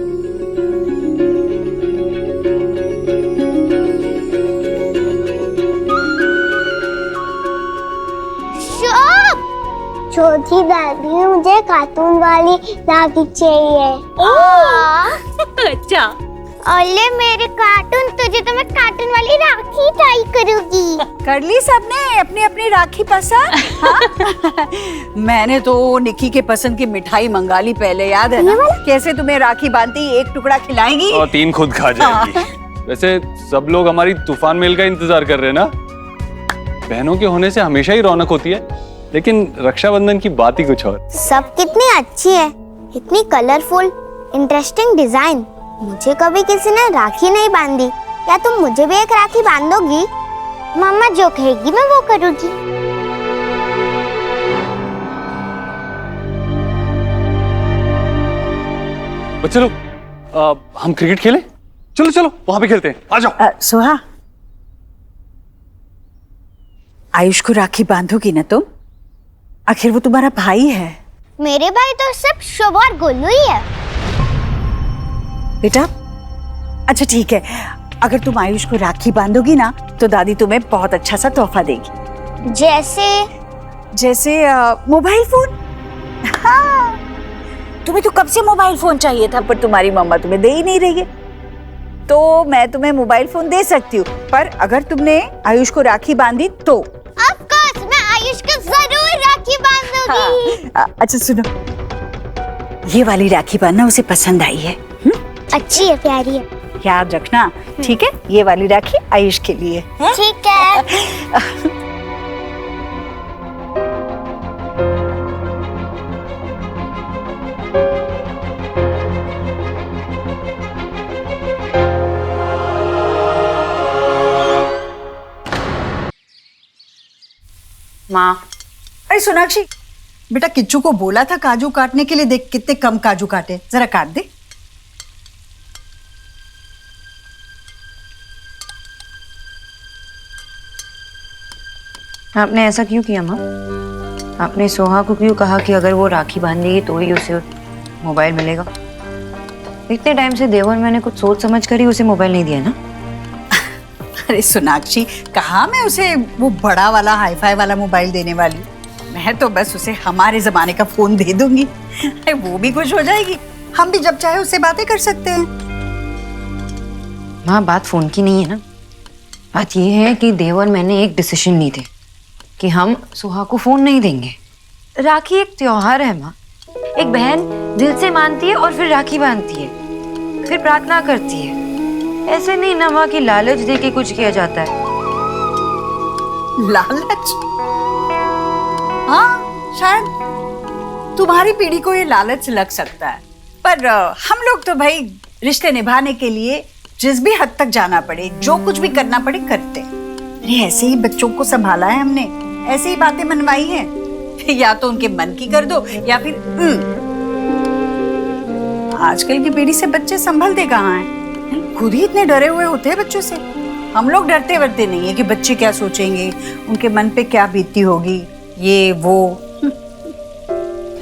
छोटी दादी, मुझे कार्टून वाली राखी चाहिए। अच्छा, ओले मेरे कार्टून, तुझे तो मैं कार्टून वाली राखी ट्राई करूंगी। कर ली सबने अपनी अपनी राखी पसंद? हाँ? मैंने तो निक्की के पसंद की मिठाई मंगा ली पहले, याद है ना? कैसे तुम्हें राखी बांधती, एक टुकड़ा खिलाएंगी और 3 खुद खा जाएंगी। वैसे सब लोग हमारी तूफान मेल का इंतजार कर रहे हैं ना। बहनों के होने से हमेशा ही रौनक होती है, लेकिन रक्षाबंधन की बात ही कुछ और। सब कितनी अच्छी है, इतनी कलरफुल, इंटरेस्टिंग डिजाइन। मुझे कभी किसी ने राखी नहीं बांधी, क्या तुम मुझे भी एक राखी बांधोगी? मम्मा जो कहेगी मैं वो करूंगी। चलो हम क्रिकेट खेलें? चलो चलो वहां पे खेलते हैं, आ जाओ। सुहा, आयुष को राखी बांधोगी ना तुम? आखिर वो तुम्हारा भाई है। मेरे भाई तो सिर्फ शुभ और गोलू ही है। बेटा अच्छा ठीक है, अगर तुम आयुष को राखी बांधोगी ना तो दादी तुम्हें बहुत अच्छा सा तोहफा देगी। जैसे मोबाइल फोन। हाँ, तुम्हें तो कब से मोबाइल फोन चाहिए था, पर तुम्हारी मम्मा तुम्हें दे ही नहीं रही है, तो मैं तुम्हें मोबाइल फोन दे सकती हूँ। पर अगर तुमने आयुष को राखी बांधी तो ऑफ कोर्स मैं आयुष को जरूर राखी बांधूंगी। हाँ। अच्छा सुनो, ये वाली राखी बांधना उसे पसंद आई है। अच्छी है, प्यारी है, याद रखना ठीक है? ये वाली राखी आयुष के लिए। ठीक है। माँ, अरे सोनाक्षी बेटा, किच्चू को बोला था काजू काटने के लिए, देख कितने कम काजू काटे, जरा काट दे। आपने ऐसा क्यों किया माँ? आपने सोहा को क्यों कहा कि अगर वो राखी बांधेगी तो ही उसे मोबाइल मिलेगा? इतने टाइम से देवर मैंने कुछ सोच समझ कर ही उसे मोबाइल नहीं दिया ना। अरे सोनाक्षी, कहा मैं उसे वो बड़ा वाला हाईफाई वाला मोबाइल देने वाली, मैं तो बस उसे हमारे जमाने का फोन दे दूंगी। अरे वो भी खुश हो जाएगी, हम भी जब चाहे उससे बातें कर सकते हैं। माँ बात फोन की नहीं है ना, बात ये है कि देवर मैंने एक डिसीजन ली थी कि हम सोहा को फोन नहीं देंगे। राखी एक त्योहार है माँ, एक बहन दिल से मानती है और फिर राखी बांधती है, फिर प्रार्थना करती है। ऐसे नहीं ना माँ कि लालच दे के कुछ किया जाता है। लालच? हाँ शायद तुम्हारी पीढ़ी को ये लालच लग सकता है, पर हम लोग तो भाई रिश्ते निभाने के लिए जिस भी हद तक जाना पड़े, जो कुछ भी करना पड़े करते। अरे ऐसे ही बच्चों को संभाला है हमने, ऐसे ही बातें मनवाई हैं। या तो उनके मन की कर दो या फिर आजकल की पीढ़ी से बच्चे संभलते कहाँ हैं? खुद ही इतने डरे हुए होते हैं बच्चों से। हम लोग डरते वरते नहीं है कि बच्चे क्या सोचेंगे, उनके मन पे क्या बीतती होगी, ये वो।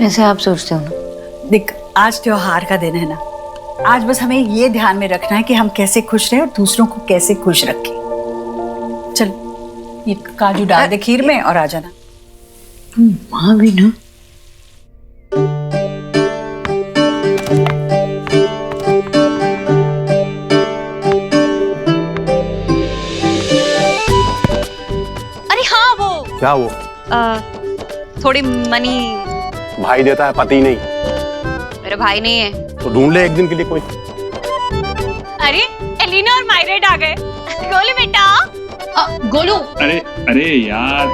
ऐसे आप सोचते हो ना? देख, आज त्योहार का दिन है ना, आज बस हमें ये ध्यान में रखना है कि हम कैसे खुश रहें और दूसरों को कैसे खुश रखें। ये काजू डाल दे खीर में और आ जाना। माँ भी ना। अरे हाँ वो क्या वो? थोड़ी मनी। भाई देता है, पति नहीं। मेरा भाई नहीं है। तो ढूंढ ले एक दिन के लिए कोई। अरे एलिना और मायरेट आ गए। गोलू बेटा। गोलू। अरे अरे यार,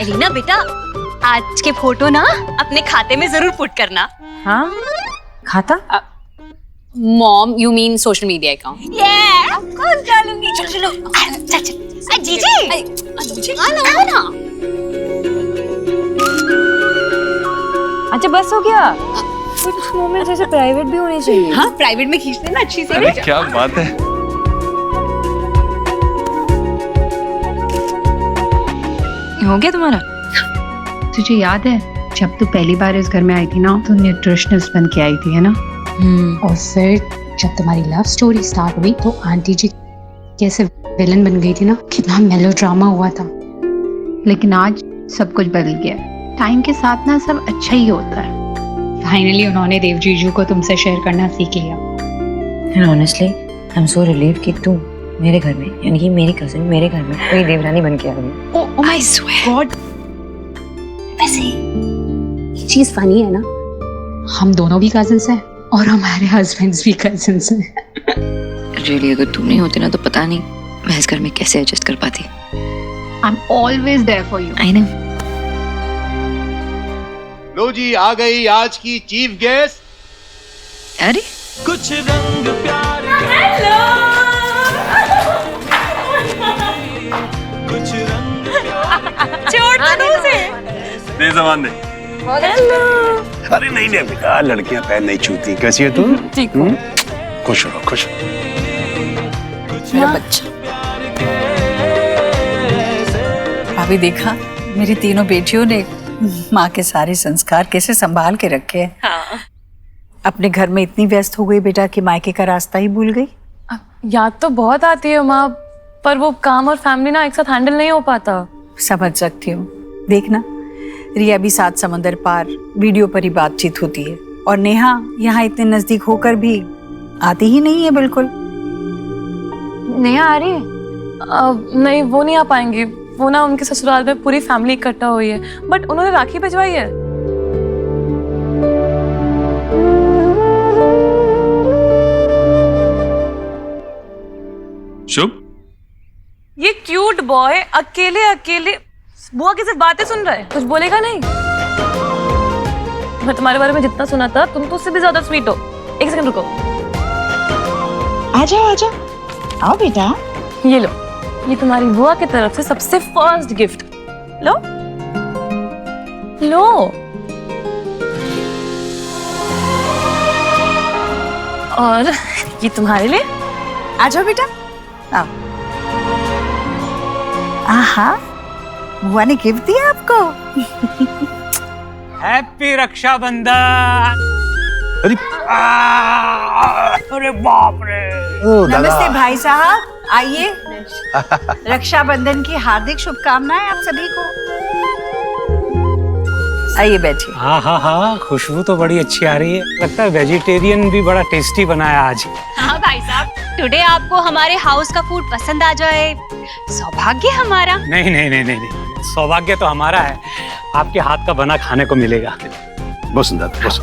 एलिना बेटा, आज के फोटो ना अपने खाते में जरूर पुट करना। हाँ खाता? Mom you mean social media account? ये ऑफ कोर्स डालूंगी। चलो चलो चल चल। जीजी आ ना। अच्छा बस हो गया। कुछ मोमेंट्स ऐसे प्राइवेट भी होने चाहिए। हाँ प्राइवेट में खींच लेना अच्छी से। अरे क्या बात है। हो गया तुम्हारा? तुझे याद है जब तू पहली बार इस घर में आई थी ना, तो न्यूट्रिशनिस्ट बन के आई थी, है ना? और फिर जब तुम्हारी लव स्टोरी स्टार्ट हुई तो आंटी जी कैसे विलन बन गई थी ना, कितना मेलोड्रामा हुआ था। लेकिन आज सब कुछ बदल गया। टाइम के साथ ना सब अच्छा ही होता है। फाइनली उन्होंने देव जीजू को तुमसे शेयर करना सीख लिया। And honestly, I'm so relieved कि तू मेरे घर में, यानी कि मेरी कजिन मेरे घर में कोई देवरानी बन के आ गई। Oh my God। वैसे ये चीज फनी है ना, हम दोनों भी कजिन्स हैं और हमारे हस्बैंड्स भी कजिन्स हैं। Really, अगर तुम नहीं होती ना तो पता नहीं मैं इस घर में कैसे एडजस्ट कर पाती। I'm always there for you. I know। लो जी, आ गई आज की चीफ गेस्ट। अरे कुछ रंग प्यार कुछ रंग छोड़ दो उसे। दे जबान दे। अरे नहीं नहीं बेटा, लड़कियां पैर नहीं छूती। कैसी है तू? ठीक हूँ। खुश रहो खुश रहो। मेरा बच्चा। अभी देखा मेरी तीनों बेटियों ने माँ के सारे संस्कार कैसे संभाल के रखे हैं। हाँ। अपने घर में इतनी व्यस्त हो गई बेटा कि मायके का रास्ता ही भूल गई। याद तो बहुत आती है माँ, पर वो काम और फैमिली ना एक साथ हैंडल नहीं हो पाता। समझ सकती हूँ। देखना रिया भी 7 समंदर पार वीडियो पर ही बातचीत होती है, और नेहा यहाँ इतने नजदीक होकर भी आती ही नहीं है बिल्कुल। नेहा आ रही है? नहीं वो नहीं आ पाएंगी। वो ना उनके ससुराल में पूरी फैमिली इकट्ठा हुई है, बट उन्होंने राखी भिजवाई है। शुभ, ये क्यूट बॉय अकेले अकेले बुआ की सिर्फ बातें सुन रहा है, कुछ बोलेगा नहीं। मैं तुम्हारे बारे में जितना सुना था, तुम तो उससे भी ज्यादा स्वीट हो। एक सेकंड रुको। आ जाओ आओ बेटा। ये लो, ये तुम्हारी बुआ की तरफ से सबसे फर्स्ट गिफ्ट। लो लो। और ये तुम्हारे लिए। आ जाओ बेटा आओ। आहा, बुआ ने गिफ्ट दिया आपको। हैप्पी रक्षाबंधन। अरे अरे बाप रे। नमस्ते भाई साहब, आइए। रक्षाबंधन की हार्दिक शुभकामनाएं आप सभी को। आइए बैठिए। हाँ, खुशबू तो बड़ी अच्छी आ रही है। लगता है वेजिटेरियन भी बड़ा टेस्टी बनाया आज। हाँ भाई साहब, टुडे आपको हमारे हाउस का फूड पसंद आ जाए, सौभाग्य हमारा। नहीं, सौभाग्य तो हमारा है। आपके हाथ का बना खाने को मिलेगा। बस दादा बस।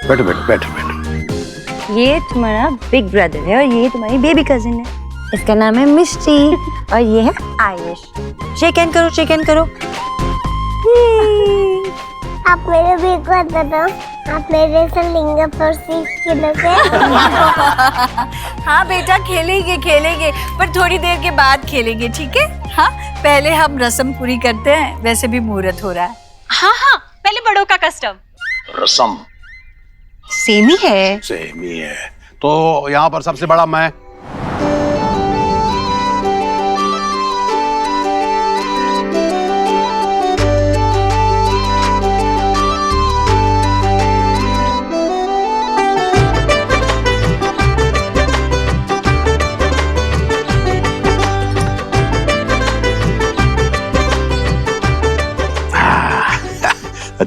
बैठो। ये तुम्हारा बिग ब्रदर है और ये तुम्हारी बेबी कजिन है। इसका नाम है मिष्टी और ये है आयुष। शेक हैंड करो। आप मेरे भी एक बात बताओ, आप मेरे से लिंगा पर खेलोगे? हाँ बेटा खेलेंगे, पर थोड़ी देर के बाद खेलेंगे, ठीक है? हाँ, पहले हम रस्म पूरी करते हैं, वैसे भी मुहूर्त हो रहा है। हाँ, पहले बड़ों का कस्टम। रसम सेम ही है। तो यहाँ पर सबसे बड़ा मैं।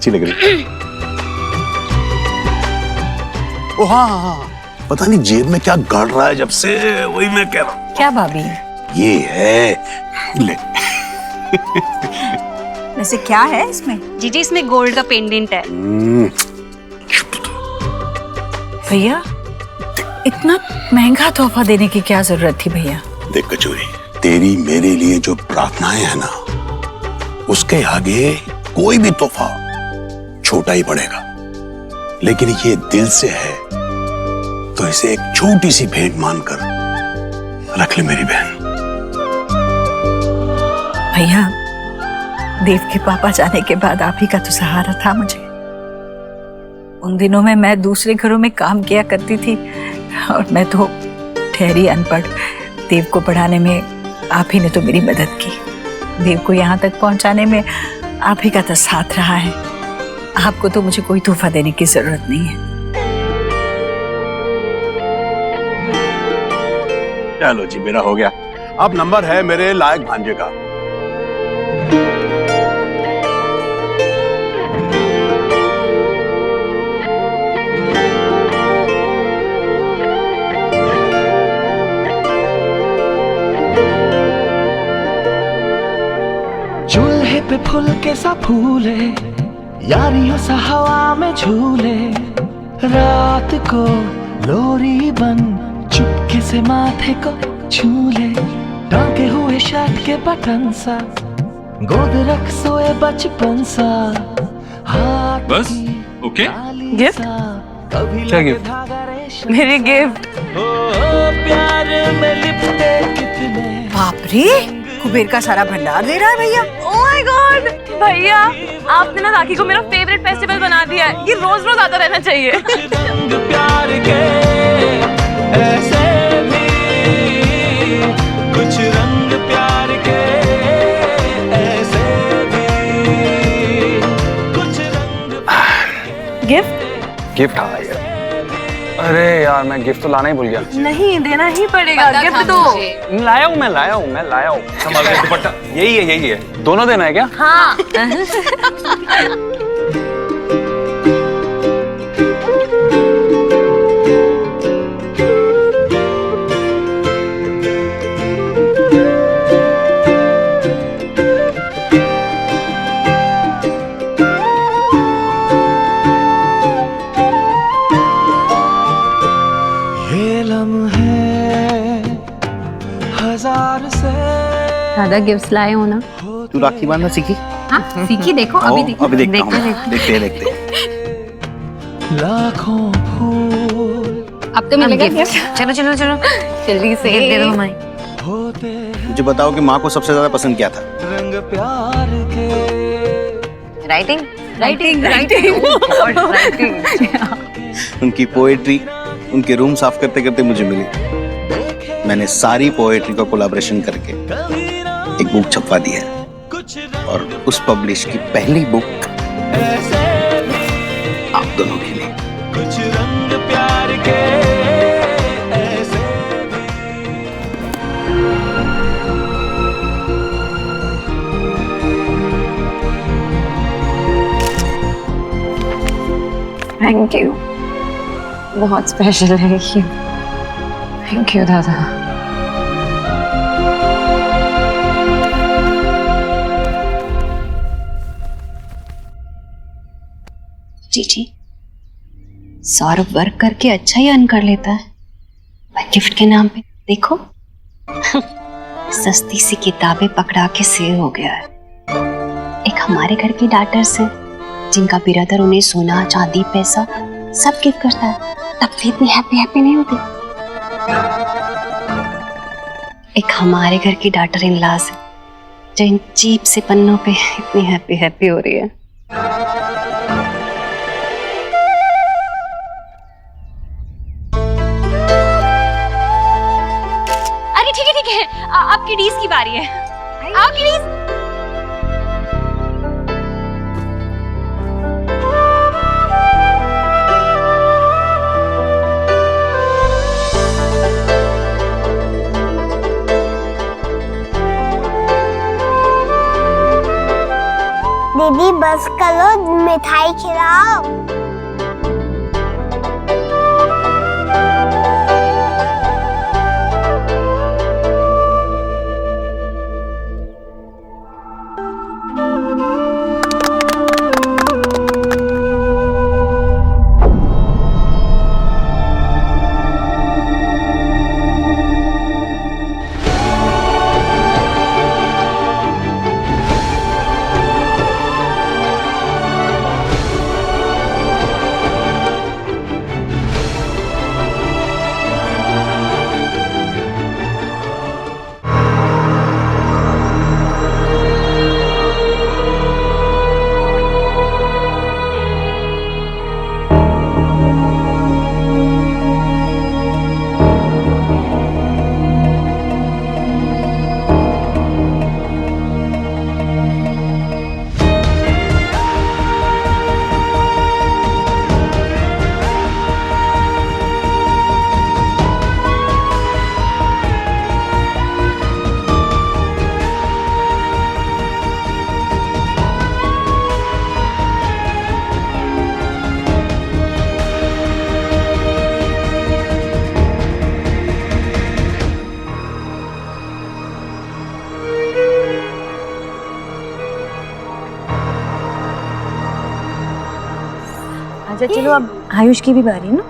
अच्छी लग रही। ओ हाँ हाँ हाँ, पता नहीं जेब में क्या गड़ रहा है जब से, वही मैं कह रहा हूँ। क्या भाभी? ये है ले। वैसे क्या है इसमें? जीजी इसमें गोल्ड का पेंडेंट है। भैया इतना महंगा तोहफा देने की क्या जरूरत थी भैया? देख कचोरी, तेरी मेरे लिए जो प्रार्थनाएं है ना, उसके आगे कोई भी तोहफा छोटा ही पड़ेगा, लेकिन ये दिल से है तो इसे एक छोटी सी भेंट मानकर रख ले मेरी बहन। भैया देव के पापा जाने के बाद आप ही का तो सहारा था मुझे। उन दिनों में मैं दूसरे घरों में काम किया करती थी और मैं तो ठहरी अनपढ़। देव को पढ़ाने में आप ही ने तो मेरी मदद की। देव को यहाँ तक पहुँचाने में आप ही का तो साथ रहा है। आपको तो मुझे कोई तोहफा देने की जरूरत नहीं है। चलो जी, मेरा हो गया। अब नंबर है मेरे लायक भांजे का। चूल्हे पे फूल के सा फूले, यारियों सा हवा में झूले, रात को लोरी बन चुपके से माथे को छूले, टांगे हुए शर्ट के बटन सा, गोद रख सोए बचपन सा, हाथ बस ओके। गिफ्ट? क्या गिफ्ट? मेरी गिफ्ट। प्यार में लिपटे कितने। बाप रे, कुबेर का सारा भंडार दे रहा है भैया। ओह माय गॉड भैया, आपने ना राखी को मेरा फेवरेट फेस्टिवल बना दिया है। ये रोज रोज आता रहना चाहिए। रंग प्यार के ऐसे भी, कुछ रंग प्यार के ऐसे भी, कुछ रंग। गिफ्ट? गिफ्ट? हाँ यार, अरे यार मैं गिफ्ट तो लाना ही भूल गया। नहीं, देना ही पड़ेगा गिफ्ट तो। लाया हूँ संभाल के दुपट्टा। यही है। दोनों देना है क्या? हाँ। ये लम्हे हजार से। दादा गिफ्ट्स लाए हो ना? तू राखी बांधना सीखी? हाँ सीखी, देखो अभी देखो। अभी देखते हैं। लाखों फूल। अब तो मिलेगा गिफ्ट। चलो जल्दी से गिफ्ट दे दो हमारी। मुझे बताओ कि माँ को सबसे ज्यादा पसंद क्या था? रंग प्यार के। राइटिंग। उनकी पोएट्री उनके रूम साफ करते करते मुझे मिली। मैंने सारी पोएट्री का कोलैबोरेशन करके एक बुक छपवा दी है, और उस पब्लिश की पहली बुक आप दोनों के लिए। कुछ रंग प्यार के ऐसे थैंक यू, बहुत स्पेशल है ये। थैंक यू दादा। जी सौरभ वर्क करके अच्छा ही अर्न कर लेता है, पर गिफ्ट के नाम पे देखो सस्ती सी किताबें पकड़ा के सेव हो गया है। एक हमारे घर की डॉटर्स है जिनका बिरादर उन्हें सोना चांदी पैसा सब गिफ्ट करता है, तब भी इतनी हैप्पी नहीं होती। एक हमारे घर की डॉटर इन लॉज है जो इन चीप से पन्नों पे इतनी हैप्पी हो रही है। अरे ठीक है, आपकी डीज की बारी है। आपकी डीज। दीदी बस करो, मिठाई खिलाओ। अच्छा चलो अब आयुष की भी बारी ना।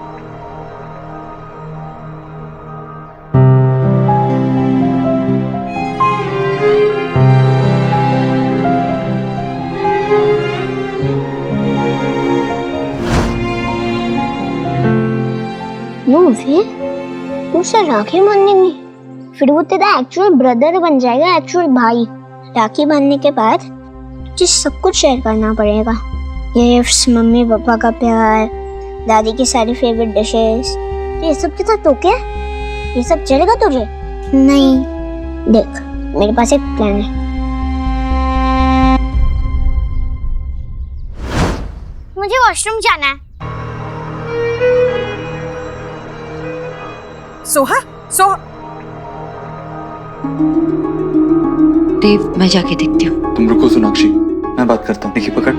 मुझसे राखी बांधेंगी, फिर वो तेरा एक्चुअल ब्रदर बन जाएगा, एक्चुअल भाई। राखी बांधने के बाद तुझे सब कुछ शेयर करना पड़ेगा, गिफ्ट्स, मम्मी पापा का प्यार, दादी की सारी फेवरेट डिशेस। ये सब के साथ ओके? ये सब चलेगा तुझे? नहीं, देख मेरे पास एक प्लान है। मुझे वॉशरूम जाना है। सोहा, सोहा। देव, मैं जाके देखती हूँ। तुम रुको सोनाक्षी, मैं बात करता हूँ। देखिए पकड़।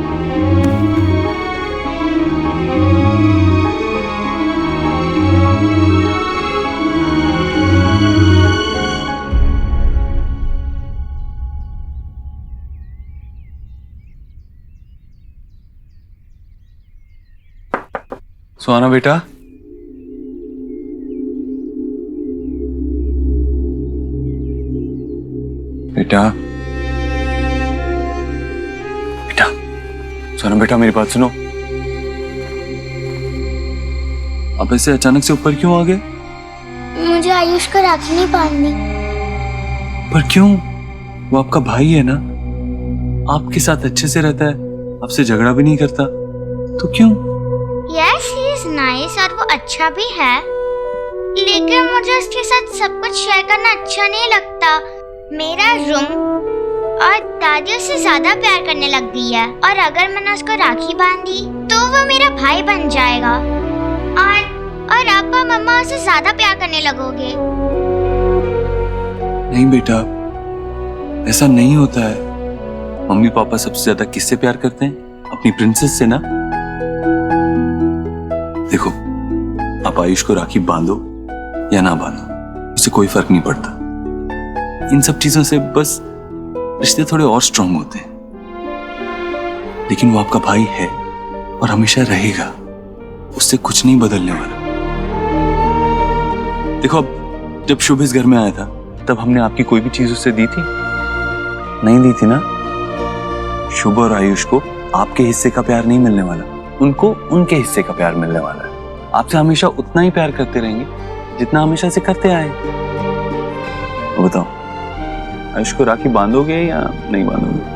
सुहाना बेटा, बेटा बेटा, सोना बेटा मेरी बात सुनो। आप ऐसे अचानक से ऊपर क्यों आ गए? मुझे आयुष को राखी नहीं बांधनी। पर क्यों? वो आपका भाई है ना, आपके साथ अच्छे से रहता है, आपसे झगड़ा भी नहीं करता, तो क्यों? यस, ही इज नाइस और वो अच्छा भी है, लेकिन मुझे उसके साथ सब कुछ शेयर करना अच्छा नहीं लगता। मेरा रूम और दादी उससे ज्यादा प्यार करने लग गई है, और अगर मैंने उसको राखी बांधी तो वो मेरा भाई बन जाएगा, और पापा मम्मा उसे ज्यादा प्यार करने लगोगे। नहीं बेटा, ऐसा नहीं होता है। मम्मी पापा सबसे ज्यादा किससे प्यार करते हैं? अपनी प्रिंसेस से ना। देखो, आप आयुष को राखी बांधो या ना बांधो, उससे कोई फर्क नहीं पड़ता। इन सब चीजों से बस रिश्ते थोड़े और स्ट्रांग होते हैं, लेकिन वो आपका भाई है और हमेशा रहेगा, उससे कुछ नहीं बदलने वाला। देखो, अब जब शुभ इस घर में आया था तब हमने आपकी कोई भी चीज उससे दी थी? नहीं दी थी ना। शुभ और आयुष को आपके हिस्से का प्यार नहीं मिलने वाला, उनको उनके हिस्से का प्यार मिलने वाला है। आपसे हमेशा उतना ही प्यार करते रहेंगे जितना हमेशा से करते आए। तो बताओ, आयुष को राखी बांधोगे या नहीं बांधोगे?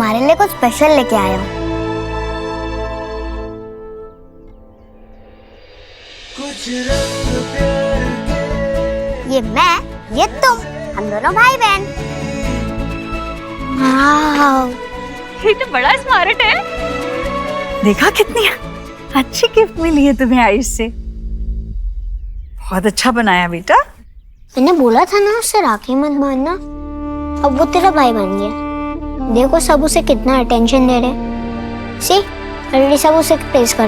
तुम्हारे लिए कुछ स्पेशल लेके आया हूँ। ये मैं, ये तुम, हम दोनों भाई बहन। ये तो बड़ा स्मार्ट है। देखा कितनी अच्छी गिफ्ट मिली है तुम्हें आयुष से। बहुत अच्छा बनाया बेटा। मैंने बोला था ना उससे राखी मत बांधना, अब वो तेरा भाई बन गया। देखो सब उसे कितना अटेंशन दे रहे। सी ऑलरेडी सब उसे प्रेज कर।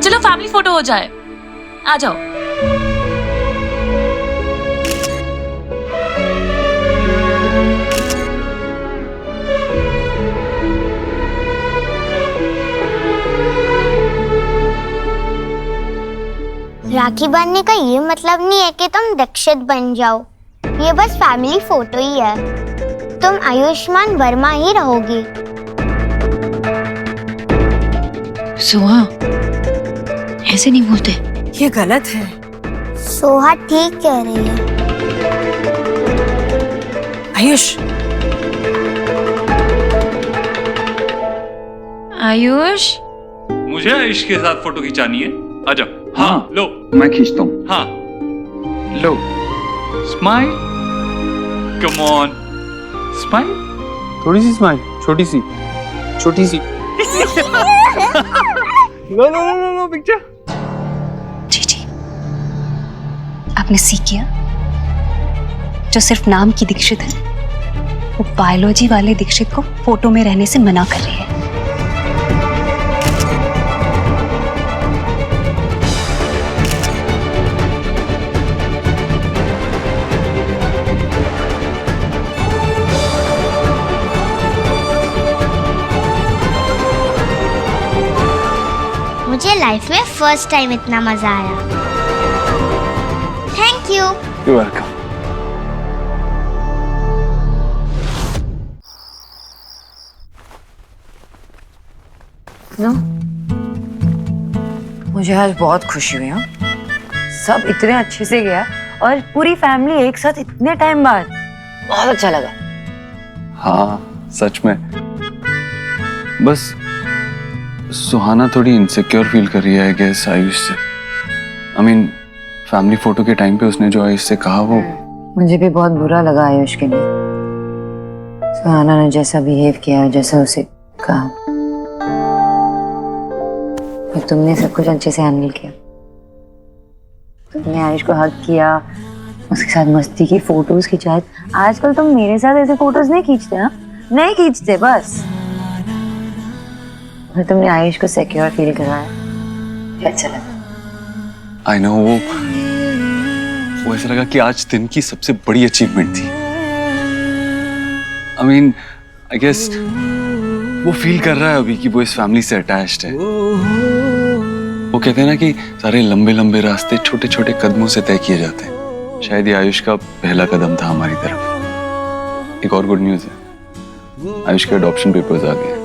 चलो फैमिली फोटो हो जाए, आ जाओ। राखी बांधने का ये मतलब नहीं है कि तुम दीक्षित बन जाओ। ये बस फैमिली फोटो ही है। तुम आयुष्मान वर्मा ही रहोगी। सोहा, ऐसे नहीं बोलते। ये गलत है। सोहा ठीक कह रही है। आयुष, आयुष, मुझे आयुष के साथ फोटो खिंचानी है। आ जाओ। हाँ, लो मैं खींचता हूँ। हाँ, लो, स्माइल, कम ऑन, स्माइल। थोड़ी सी स्माइल, छोटी सी, छोटी सी। लो लो लो लो पिक्चर। जी, आपने सीख किया? जो सिर्फ नाम की दीक्षित है, वो बायोलॉजी वाले दीक्षित को फोटो में रहने से मना कर रही है। मुझे लाइफ में फर्स्ट टाइम इतना मजा आया। Thank you. You welcome. No, मुझे आज बहुत खुशी हुई। सब इतने अच्छे से गया और पूरी फैमिली एक साथ इतने टाइम बाद, बहुत अच्छा लगा। हाँ सच में। बस सुहाना थोड़ी इनसिक्योर फील कर रही है आई गेस आयुष से। आई मीन फैमिली फोटो के टाइम पे उसने जो आयुष से कहा वो मुझे भी बहुत बुरा लगा आयुष के लिए। सुहाना ने जैसा बिहेव किया, जैसा उसे कहा, और तुमने सब कुछ अच्छे से हैंडल किया। तुमने आयुष को हग किया, उसके साथ मस्ती की, फोटोज खिंचाए। आजकल तुम मेरे साथ ऐसे फोटोज नहीं खींचते ना, नहीं खींचते बस। और तुमने आयुष को सिक्योर फील कराया, अच्छा लगा। आई नो, वो ऐसा लगा कि आज दिन की सबसे बड़ी अचीवमेंट थी। आई मीन आई गेस वो फील कर रहा है अभी कि वो इस फैमिली से अटैच्ड है। वो कहते हैं ना कि सारे लंबे लंबे रास्ते छोटे छोटे कदमों से तय किए जाते हैं। शायद ये आयुष का पहला कदम था हमारी तरफ। एक और गुड न्यूज है, आयुष के अडॉप्शन पेपर्स आ गए।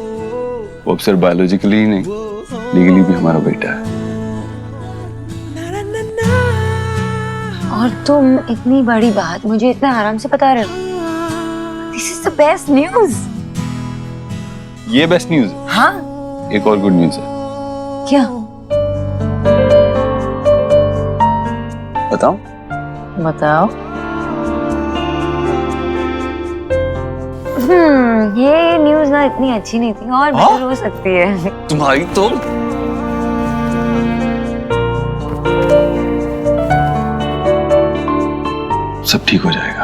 वो अब सिर्फ बायोलॉजिकली ही नहीं, लीगली भी हमारा बेटा है। और तुम इतनी बड़ी बात मुझे इतना आराम से बता रहे हो। This is the best news. ये बेस्ट न्यूज है। हाँ, एक और गुड न्यूज है। क्या? बताओ बताओ। ये न्यूज ना इतनी अच्छी नहीं थी, और बेटर हो सकती है। तुम्हारी तो सब ठीक हो जाएगा।